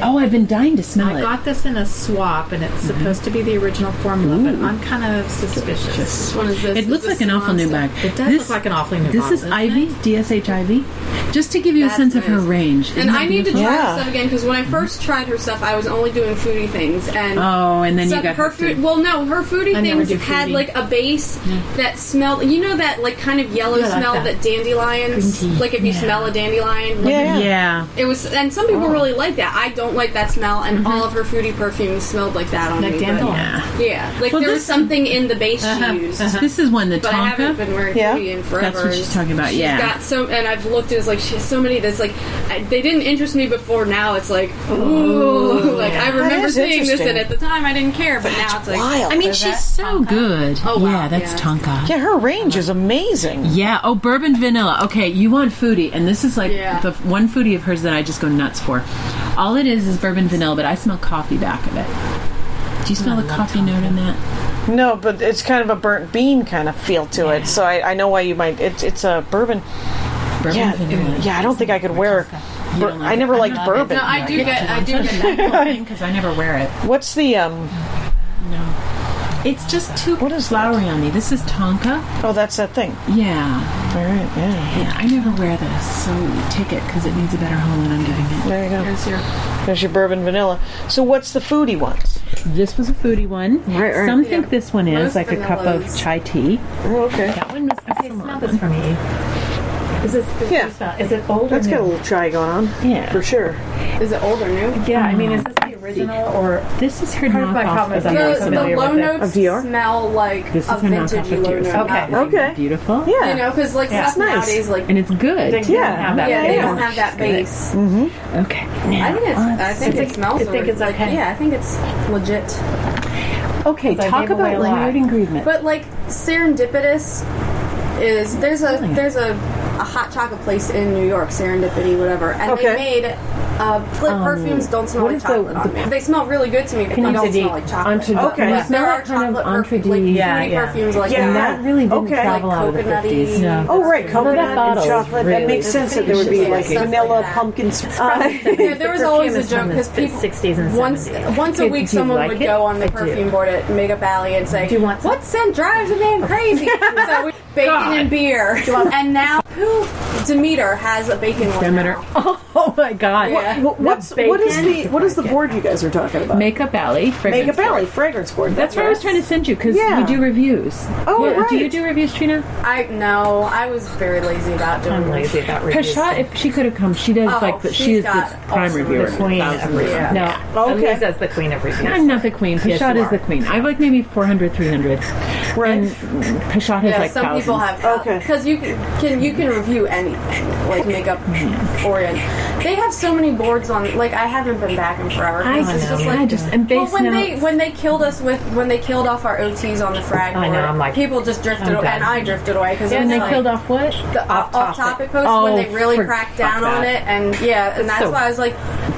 I've been dying to smell I it. got this in a swap, and it's supposed to be the original formula, but I'm kind of suspicious. Which one is this? It looks like an awful new bag. It does look like an awfully new This bottle, is doesn't Ivy, DSH Ivy. Just to give you a That's sense of her nice. range. Isn't And that I need to beautiful? try Yeah. her stuff again because when I first tried her stuff, I was only doing foodie things. And and then you got her food. Well, no, her foodie I never things do had foodie. like a base that smelled. You know that like kind of yellow Yeah, I like smell that. dandelions. Green tea. Like if you smell a dandelion. Like, Yeah. It was, and some people really like that. I don't like that smell, and all of her foodie perfumes smelled like that on Like me. but- dandelion. Yeah, like Well, there was this- something in the base she used. This is one, the But I haven't Tonka. been wearing Yeah. foodie in forever. That's what she's talking about, She's yeah. got so, and I've looked at it, it's like she has so many that's like they didn't interest me before. Now it's like, ooh, like I remember is seeing this, interesting. and at the time I didn't care, but now it's like, Wild. I mean, she's so good. Oh, wow, Yeah, that's yeah. Tonka. Yeah, her range is amazing. Yeah. Oh, bourbon vanilla. Okay, you want foodie, and this is like the one foodie of hers that I just go nuts for. All it is bourbon vanilla, but I smell coffee back of it. Do you smell the coffee note in that? No, but it's kind of a burnt bean kind of feel to it. So I know why you might. It's a bourbon. Bourbon vanilla. Yeah, I don't think I could wear. don't like I never it? liked bourbon. no, I do get Because I never wear it. What's the No. It's just too flowery on me. This is Tonka. Oh, that's that thing. Yeah. All right. Yeah. Yeah, I never wear this, so take it because it needs a better home than I'm giving it. There you go. There's your bourbon vanilla. So what's the foodie ones? This was a foodie one. Right. Some think this one is Most like a cup of vanillas. chai tea. Oh, okay. That one was Okay, smell this for me. Is this? Yeah. Is it old? That's or got a new? little chai going on. Yeah. For sure. Is it old or new? Yeah, I mean, is this the original or? This is her Part of my knockoff. problem As is I'm I'm not not The familiar low with it. notes Of Dior? smell like This is a her knockoff vintage of low Dior. note. So Okay. not Okay. Beautiful. Yeah. You know, because like That's stuff nice. nowadays, like And it's good. They Yeah. have that. Yeah, they yeah. don't have that base. Okay. I think it's. I think it smells. I think it's like, okay. Yeah, I think it's legit. Okay, I talk gave away about a lot. layered ingredient. But like serendipitous is there's a hot chocolate place in New York, Serendipity, whatever, and they made perfumes don't smell like chocolate on me. They smell really good to me, but they don't smell like chocolate. Okay. There are chocolate perfumes like that. And that really didn't travel out of the 50s. No. Oh, right. Coconut and chocolate. That makes sense that there would be like vanilla, pumpkin. There was always a joke because people 60s and 70s. once a week someone would go on the perfume board at Makeupalley and say, "What scent drives a man crazy?" So we bacon and beer. And now Demeter has a bacon one. Demeter. Oh my God. Yeah. What is the board you guys are talking about? Makeupalley. Makeupalley fragrance board. That's what I was trying to send you because we do reviews. Oh, right. Do you do reviews, Trina? I was very lazy about doing I'm lazy about reviews. Kasha, if she could have come, she does she is the prime reviewer. The queen of reviews. No. Okay. Eliza's the queen of reviews. I'm not the queen. Pashat is the queen. I have like maybe 400, 300. Right. And Pashat has like some thousands. people have because you can review anything like makeup oriented. They have so many boards on. Like I haven't been back in forever. When they killed us when they killed off our OTs on the frag board, I'm like, people just drifted away, and I drifted away because when they killed off what the off-topic post when they really cracked down on it, and that's why I was like,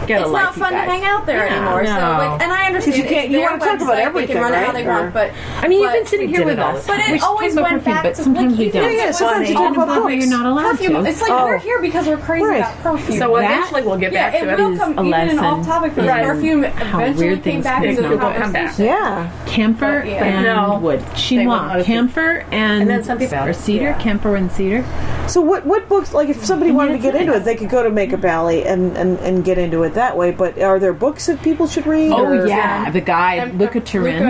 it's not fun to hang out there anymore. So like, and I understand you want to talk about everything, they can run it how they want, but I mean, you've been sitting here with us, but it always went back to sometimes we don't. Yeah, sometimes you talk about books. You're not allowed to. It's like we're here because we're crazy about perfume. So eventually we'll get back to it. It will come even an off-topic post. Perfume eventually came back as a conversation. Yeah, camphor and wood. Chinois, camphor and then some people or cedar, camphor and cedar. So what books? Like if somebody wanted to get into it, they could go to Makeupalley and get into it that way. But are there books that people should read? Oh yeah, the guy Luca Turin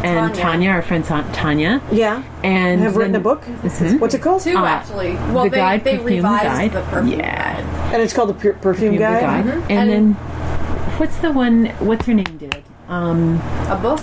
and Tanya, our friend Tanya. Yeah, and have written a book. Mm-hmm. What's it called? Two actually. Well, they revised the perfume guide. And it's called the Perfume Guide. Mm-hmm. And then what's the one? What's her name? Did a book?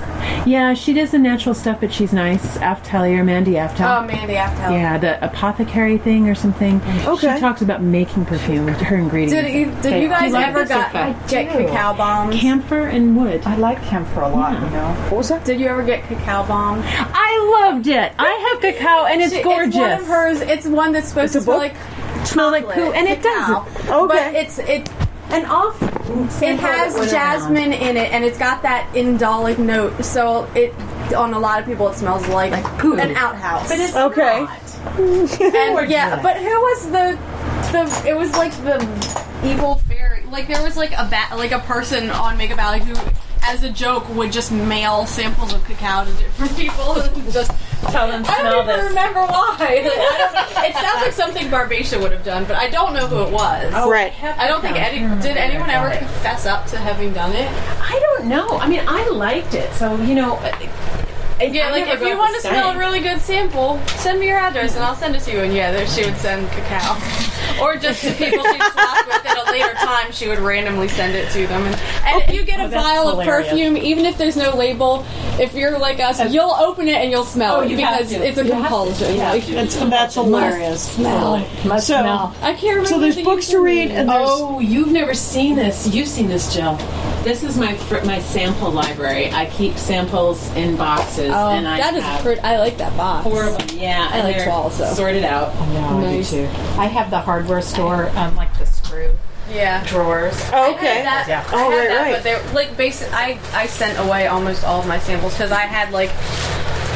Yeah, she does the natural stuff, but she's nice. Aftalia, Mandy Aftal. Oh, Mandy Aftal. Yeah, the apothecary thing or something. Okay. She talks about making perfume with her ingredients. Did you guys ever get cacao bombs? Camphor and wood. I like camphor a lot, you know. What was that? Did you ever get cacao bombs? I loved it. I have cacao and it's gorgeous. It's one of hers. It's one that's supposed to smell like poo, and it does. Okay. But and off. It has jasmine in it, and it's got that indolic note. So on a lot of people, it smells like poo. An outhouse. But it's okay. And but who was the? It was like the evil fairy. Like there was like a person on Makeupalley who, as a joke, would just mail samples of cacao to different people and just tell them smell I don't even remember why. It sounds like something Barbatia would have done, but I don't know who it was. Oh, right. I don't think did anyone ever confess up to having done it? I don't know. I mean, I liked it, so you know. Yeah, like if you want to smell a really good sample, send me your address and I'll send it to you. And she would send cacao. Or just to people she'd swap with at a later time, she would randomly send it to them. And if you get a vial of perfume, even if there's no label, if you're like us, you'll open it and you'll smell it because it's a compulsion. That's hilarious. Smell. Must smell. I can't remember. So there's books to read, and you've never seen this. You've seen this, Jill. This is my sample library. I keep samples in boxes. Oh, and I like that box. 4 of them. Yeah, I like 12. So sorted out. No, nice. I do too. I have the hardware store, like the screw. Yeah. Drawers. Oh, okay. I had that, but they're like I sent away almost all of my samples because I had like.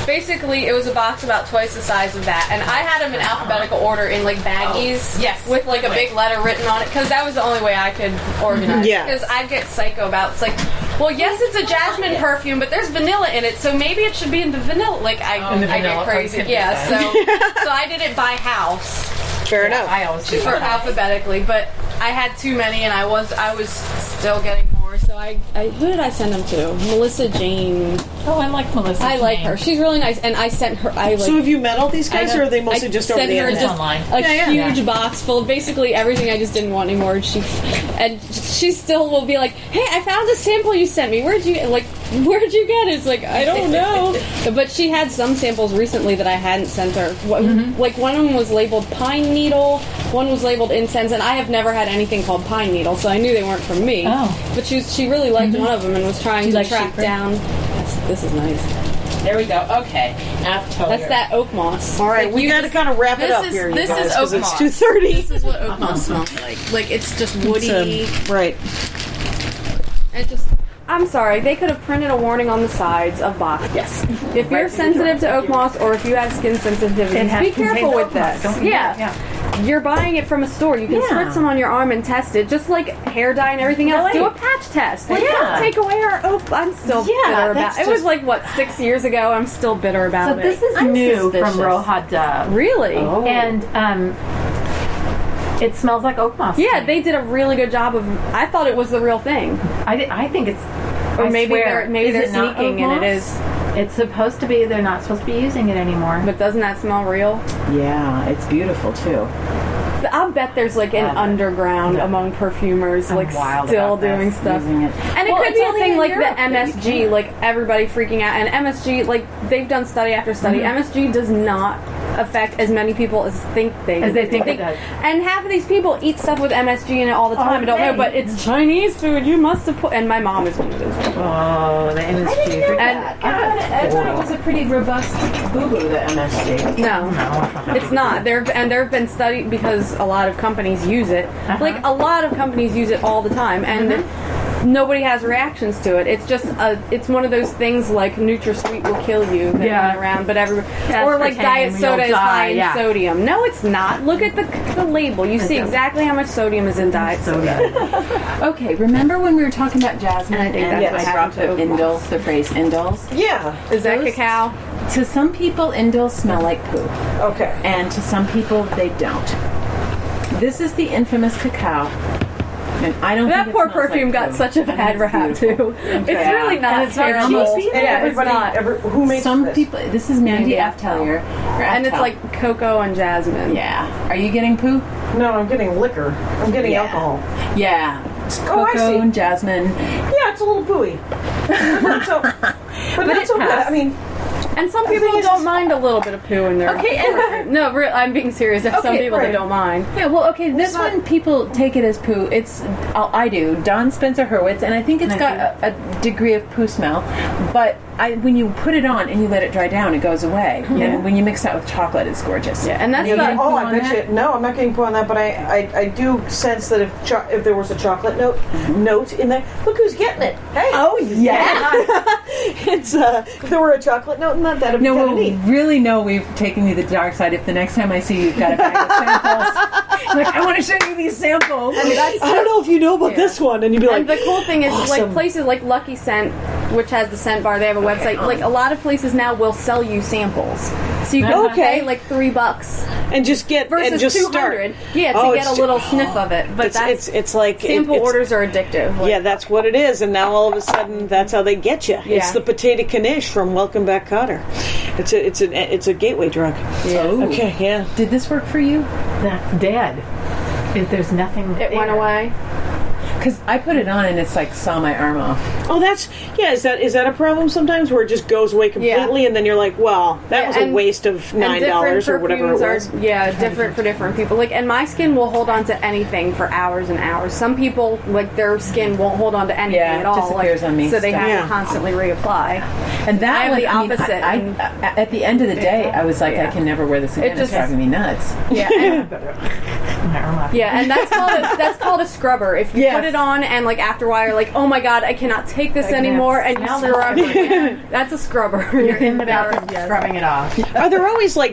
Basically, it was a box about twice the size of that, and I had them in alphabetical order in like baggies, with like a big letter written on it, because that was the only way I could organize. Yeah. Because I get psycho about it's like, well, yes, it's a jasmine perfume, but there's vanilla in it, so maybe it should be in the vanilla. Like I get crazy. Yeah. So I did it by house. Fair enough. I always do for alphabetically, but I had too many, and I was still getting more. So who did I send them to? Melissa Jane. Oh, I like Melissa. I like her. She's really nice, and I sent her. So have you met all these guys, or are they mostly just over the internet? Online. A huge box full of basically everything I just didn't want anymore. And she still will be like, "Hey, I found a sample you sent me. Where'd you get it?" It's like I don't know. But she had some samples recently that I hadn't sent her. Like one of them was labeled pine needle, one was labeled incense, and I have never had anything called pine needle, so I knew they weren't from me. Oh. But she really liked one of them and was trying to track down. This is nice. There we go. Okay. That's that oak moss. All right, we got to kind of wrap it up here. This you guys, is 'cause oak it's moss. 2:30. This is what oak moss smells like. Like it's just woody. Right. It just. I'm sorry. They could have printed a warning on the sides of boxes. Yes. If you're sensitive to oak moss, or if you have skin sensitivities, be careful with this. Yeah. You're buying it from a store. You can spritz some on your arm and test it, just like hair dye and everything else. Do a patch test. Like, don't take away our oak. I'm still bitter about it. It was like, what, 6 years ago? I'm still bitter about So this is new from Roja Dove. Really? Oh. And it smells like oak moss. Yeah, they did a really good job of. I thought it was the real thing. I think it's. Or I maybe swear. they're Is it not sneaking oak and it moss? is. It's supposed to be. They're not supposed to be using it anymore. But doesn't that smell real? Yeah, it's beautiful too. I'll bet there's like an underground among perfumers, like still doing stuff. And it could be a thing like the MSG, like everybody freaking out. And MSG, like they've done study after study. MSG does not affect as many people as think they think it does. And half of these people eat stuff with MSG in it all the time. I don't know, but it's Chinese food. You must have put. And my mom is one of those people. Oh, the MSG. I thought it was a pretty robust boo-boo, the MSG. No, it's not. There have been studied because a lot of companies use it. Like a lot of companies use it all the time, and nobody has reactions to it. It's just it's one of those things like NutraSweet will kill you that went around, but or like diet soda is high in sodium. No, it's not. Look at the label. You see exactly how much sodium is in diet soda. Okay, remember when we were talking about jasmine? And I think that's what happened to indoles, the phrase indoles? Yeah. Is that cacao? To some people, indoles smell like poo. Okay. And to some people, they don't. This is the infamous cacao. And I don't that think poor it smells perfume like got poo. such a bad rap too. It's really not. And it's terrible. Everybody, who makes some this? people. This is Mandy Aftellier, and it's like cocoa and jasmine. Yeah. Are you getting poo? No, I'm getting liquor. I'm getting alcohol. Yeah. Oh, I see. Cocoa and jasmine. Yeah, it's a little pooey. But that's okay. I mean. And some people don't mind a little bit of poo in their and no, I'm being serious. There's some people that don't mind. Yeah, well, okay, this one people take it as poo. It's I do. Dawn Spencer Hurwitz, and I think it's got a degree of poo smell. But when you put it on and you let it dry down, it goes away. And when you mix that with chocolate, it's gorgeous. Yeah, and that's I bet you. No, I'm not getting poo on that. But I do sense that if there was a chocolate note in there, look who's getting it. Hey. Oh yeah. It's if there were a chocolate note in that, that'd be kind of neat. Really know we've taken you the dark side. If the next time I see you, you've got a bag of samples, like I want to show you these samples. And I don't know if you know about this one, and you'd be like, and the cool thing is, awesome. like places like Lucky Scent, which has the scent bar, they have a website. Like a lot of places now will sell you samples, so you can pay like $3 and just get versus and just $200. Start. Yeah, to get a little sniff of it. But it's like sample orders are addictive. Like, yeah, that's what it is. And now all of a sudden, that's how they get you. Yeah. It's the potato knish from Welcome Back, Kotter. It's a gateway drug. Yeah. Okay. Yeah. Did this work for you? That's dead. There's nothing. It went away. Because I put it on and it's like saw my arm off. Oh, is that a problem sometimes where it just goes away completely and then you're like, well, that was a waste of $9 or whatever it was. Different for different people. Like, and my skin will hold on to anything for hours and hours. Some people, like, their skin won't hold on to anything at all. Disappears on me. So they have to constantly reapply. And that I have the opposite. At the end of the day, I was like, I can never wear this again. It's driving me nuts. Yeah. And that's called a scrubber. If you put it on and like after a while you're like, oh my god, I cannot take this anymore, and you scrub it. That's a scrubber. You're in the bathroom scrubbing it off. Are there always on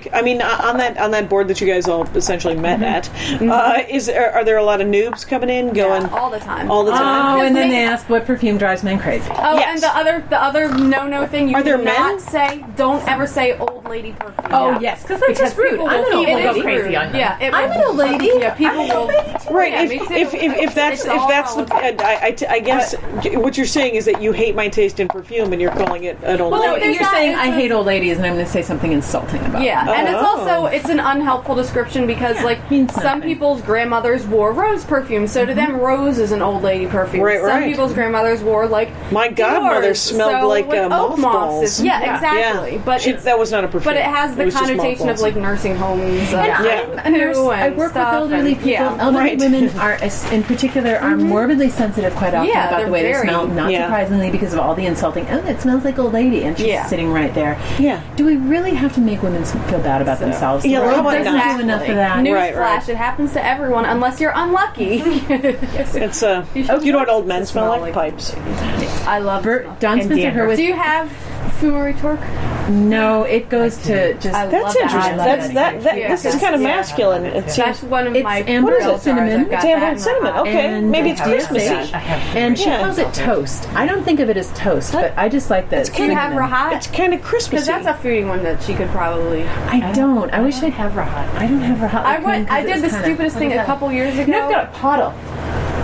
that board that you guys all essentially met at? Are there a lot of noobs coming in going all the time? All the time. Oh, and then they ask what perfume drives men crazy. Oh, yes. And the other no thing you are there not say. Don't ever say old lady perfume. Oh yes, because that's just rude. I'm an old lady. Go crazy on you. Yeah, I'm an old lady. Yeah, people will. Right. Yeah, me too. If that's I guess what you're saying is that you hate my taste in perfume and you're calling it an old lady. You're saying I hate old ladies and I'm going to say something insulting about them. And it's an unhelpful description because some people's grandmothers wore rose perfume, so to them rose is an old lady perfume. Right. Some people's grandmothers wore my godmother smelled like mothballs. Yeah, exactly. Yeah. But that was not a perfume. But it has the connotation of like nursing homes. I work with old elderly people, elderly women are, in particular, are morbidly sensitive quite often about the way they smell. Not surprisingly, because of all the insulting. Oh, it smells like old lady, and she's sitting right there. Yeah. Do we really have to make women feel bad about themselves? Yeah, the world doesn't do enough of that. Newsflash: it happens to everyone, unless you're unlucky. It's you know what old men smell like? Pipes. I love Dawn Spencer Hurwitz. Do you have Fumery Torque? No, it goes to just. That's interesting. This is kind of masculine. That's one of my. Amber and cinnamon. It's amber and cinnamon. Okay, And maybe it's Christmassy. And she calls it toast. I don't think of it as toast, but I just like that. Do you have Rahat? It's kind of Christmassy. Because that's a foodie one that she could probably. I don't. I wish I'd have Rahat. I don't have Rahat. I did the stupidest thing a couple years ago. I've got a puddle.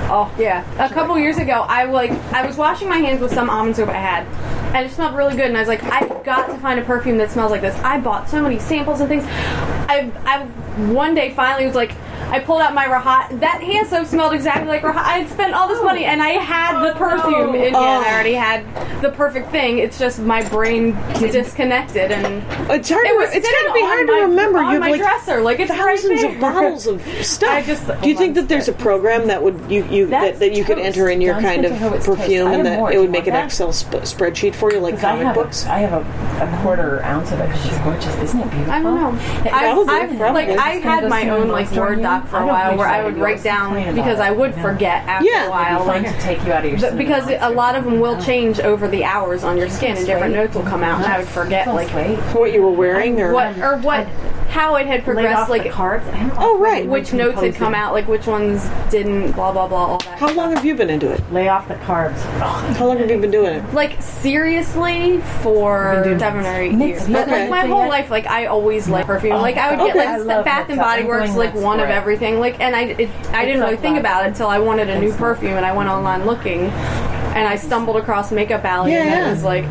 Oh yeah, a couple years ago, I was washing my hands with some almond soap I had, and it smelled really good. And I was like, I've got to find a perfume that smells like this. I bought so many samples and things. I one day finally was like, I pulled out my Rahat. That hand soap smelled exactly like Rahat. I had spent all this money, and I had the perfume in me, and I already had the perfect thing. It's just my brain disconnected, and it's hard. It's got to be hard to remember. You have like dresser, like it's thousands of bottles of stuff. Do you think that there's a program that would that you could enter in your kind of perfume, and that it would make an Excel spreadsheet for you, like comic books? I have a quarter ounce of it. It's gorgeous, isn't it beautiful? I don't know. I had my own Word doc for a while where I would write down because I would forget after a while. Like to take you out of your because a lot of them will change over the hours on your skin, and different notes will come out, and I would forget like what you were wearing or how it had progressed, like cards. Which notes had come out, like which ones didn't, blah blah blah, all that. How long have you been into it? Lay off the carbs. How long have you been doing it? Like seriously, for 7 or 8 years. But like my whole life, like I always liked perfume. Like I would get like Bath and Body Works, like one of everything. Like, and I didn't really think about it until I wanted a new perfume, and I went online looking. And I stumbled across Makeupalley, and it was like,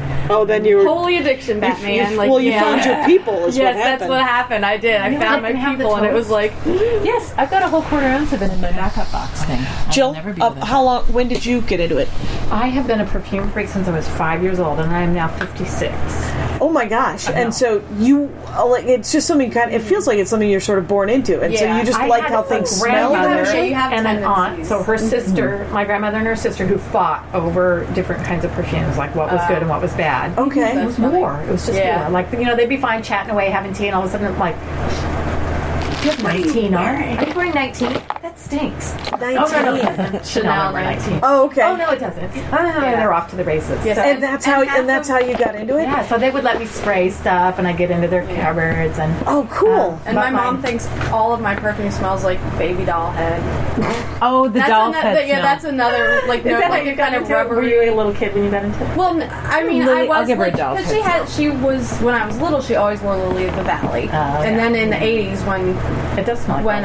then you were holy addiction, Batman. You found your people. Is what happened. Yes, that's what happened. I did. I found my people, and it was like, yes, I've got a whole quarter ounce of it in my backup box thing. Jill, how long? When did you get into it? I have been a perfume freak since I was 5 years old, and I am now 56. Oh my gosh! And so you it's just something it feels like it's something you're sort of born into, and so you just like how things smell. And an aunt, so her sister, my grandmother and her sister, who fought over different kinds of perfumes, like what was good and what was bad. Okay, it was war. It was just war. Like they'd be fine chatting away, having tea, and all of a sudden, like, you have 19 on. Are you wearing 19? That stinks. 19. Oh, no. Chanel 19. Oh, okay. Oh, no, it doesn't. They're off to the races. Yes. And that's how you got into it? Yeah, so they would let me spray stuff, and I get into their cupboards. And oh, cool. And my mom thinks all of my perfume smells like baby doll head. Oh, the doll head smell. That's another, like, you got into it? Were you a little kid when you got into it? Well, I mean, I was, I'll give her a doll because she was, when I was little, she always wore Lily of the Valley. And then in the 80s, when it does smell like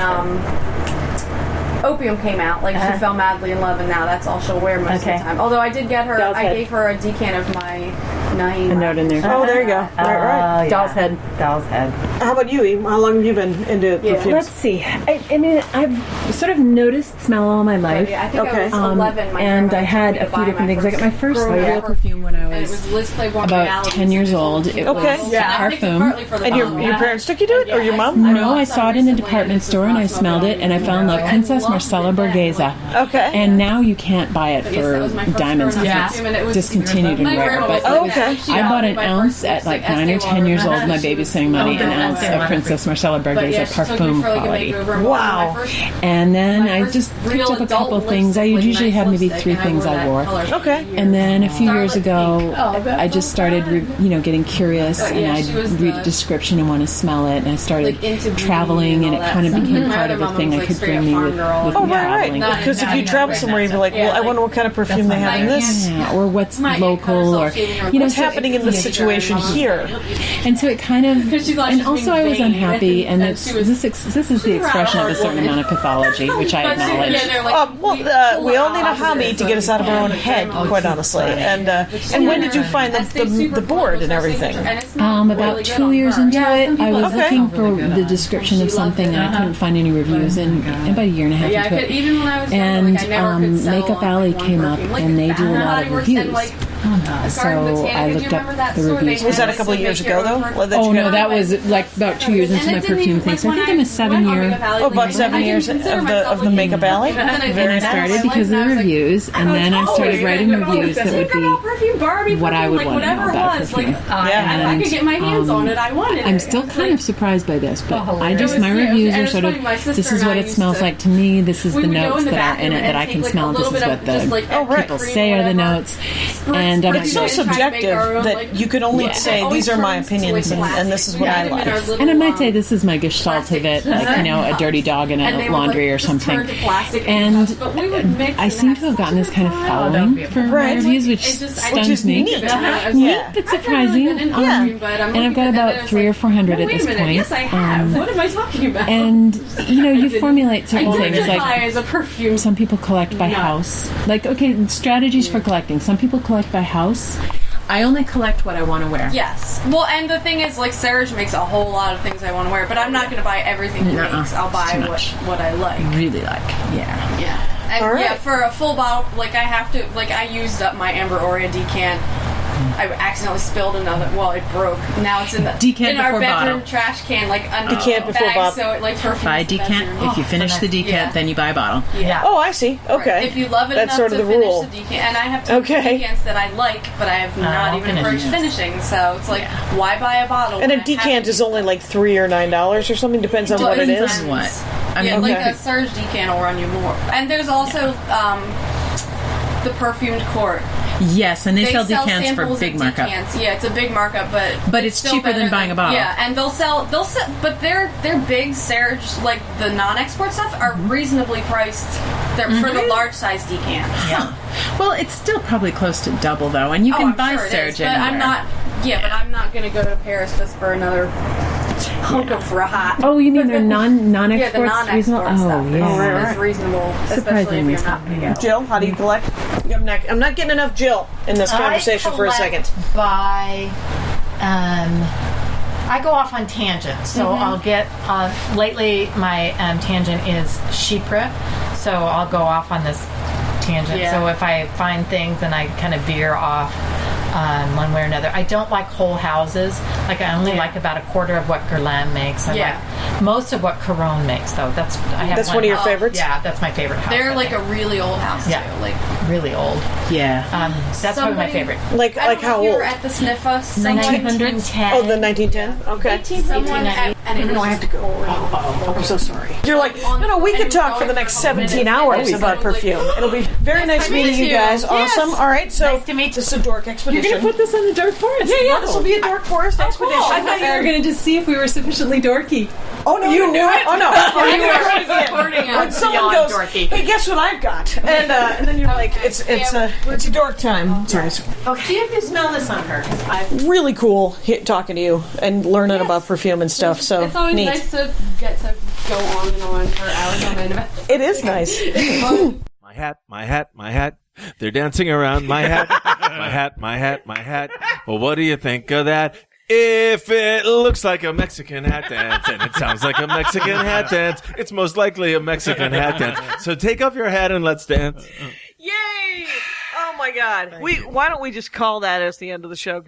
Opium came out, like she fell madly in love, and now that's all she'll wear most of the time. Although I did get her, I gave her a decant of my Naima. A note in there. Oh, there you go. Right. Doll's head. How about you, Eve? How long have you been into perfumes? Let's see. I mean, I've sort of noticed smell all my life. I think I was 11. And I had a few different things. I got my first real perfume when I was about 10 years old. It was Perfume. And your parents took you to it, or your mom? No, I saw it in a department store, and I smelled it, and I fell in love. Princess Marcella Borghese. Okay. And now you can't buy it for diamonds because it's discontinued and rare. But I bought an ounce at like 9 or 10 years old. My babysitting money, an ounce of Princess Marcella Borghese Parfum quality. Wow. And then I just picked up a couple of things. I usually have maybe 3 things I wore. Okay. And then a few years ago, I just started, getting curious, and I'd read a description and want to smell it. And I started traveling, and it kind of became part of a thing I could bring me with right. Because if you travel somewhere, you'd be like, well, I wonder what kind of perfume they have in this. Yeah, or what's local, or what's happening in this situation here. And so it kind of, and also I was unhappy, and this is the expression of a certain amount of pathology, which I acknowledge. We all need a hobby to get us out of our own head, quite honestly. And when did you find the board and everything? About 2 years into it, I was looking for the description of something, and I couldn't find any reviews, and about a year and a half into it. And Makeupalley came up, and they do a lot of reviews. So I looked up the reviews. Was that a couple of years ago, though? Oh, no, that was like about 2 years into my perfume thing. So I think I'm a 7-year. About 7 years of the Makeupalley. And I started because of the reviews, and then I started writing reviews that would be what I would want to know about perfume. If I could get my hands on it, I wanted it. I'm still kind of surprised by this, but my reviews are sort of, this is what it smells like to me, this is the notes that are in it that I can smell, this is what the people say are the notes. And it's so subjective that you can only say, these are my opinions, and this is what I like. And I might say this is my gestalt of it, like, a dirty dog in a laundry or something. And I seem to have gotten this kind of following for my reviews, which stuns me. Neat, but surprising. And I've got about 300 or 400 at this point. Yes, I have. What am I talking about? And, you formulate certain things. As a perfume. Some people collect by house. Like, strategies for collecting. Some people collect by house. I only collect what I want to wear. Yes. Well, and the thing is, like, Serge makes a whole lot of things I want to wear, but I'm not going to buy everything he makes. I'll buy what I like. Really like. Yeah. Yeah. And for a full bottle, like, I have to, like, I used up my Amber Aurea decant. I accidentally spilled another. Well, it broke. Now it's in our bedroom trash can, like under decant before bottle. So it perfumes. Buy a decant. If you finish the decant, then you buy a bottle. Yeah. Oh, I see. Okay. Right. If you love it that's enough sort of to the finish rule. the decant, and I have two decants that I like, but I have not even approached finishing. So it's like, why buy a bottle? And a decant is only like $3 or $9 or something. Depends on what it is. Like a Surge decant will run you more. And there's also the perfumed quart. Yes, and they sell decants for big markup. Yeah, it's a big markup, but it's cheaper than buying a bottle. Yeah, and they'll sell, but their big Serge, like the non-export stuff, are reasonably priced. They're for the large size decants. Yeah. Well, it's still probably close to double though, and you can buy Serge anywhere. But I'm not. Yeah, but I'm not going to go to Paris just for another hunk of rat. Oh, you mean they're non-exports? Yeah, the non-export stuff is reasonable, especially if you're not going to go. Jill, how do you collect? I'm not getting enough Jill in this conversation for a second. I go off on tangents, so I'll get lately my tangent is chypre, so I'll go off on this tangent. So if I find things and I kind of veer off one way or another. I don't like whole houses. Like, I only like about a quarter of what Guerlain makes. I like most of what Caron makes, though. That's one of your favorites? Yeah, that's my favorite house. They're like a really old house, too. Like, really old. Yeah. That's probably my favorite. Like how old? You were at the Sniffa. 1910. Oh, the 1910? Okay. Someone I have to go. Oh, I'm so sorry. You're like, no, we could talk for the next 17 hours about perfume. It'll be very nice meeting you guys. Awesome. All right, so nice to meet this is a Dork Expedition. You're going to put this on the Dork Forest? Yeah, this will be a Dork Forest Expedition. Cool. I thought you were going to just see if we were sufficiently dorky. Oh, no. You knew it? Oh, no. You were supporting us. When someone goes, hey, guess what I've got? And then you're like, it's a dork time. Sorry. Okay. See if you smell this on her. Really cool talking to you and learning about perfume and stuff. So it's always nice to get to go on and on for hours on end. It is nice. My hat. They're dancing around my hat. My hat. Well, what do you think of that? If it looks like a Mexican hat dance and it sounds like a Mexican hat dance, it's most likely a Mexican hat dance. So take off your hat and let's dance. Yay! Oh my God. Why don't we just call that as the end of the show?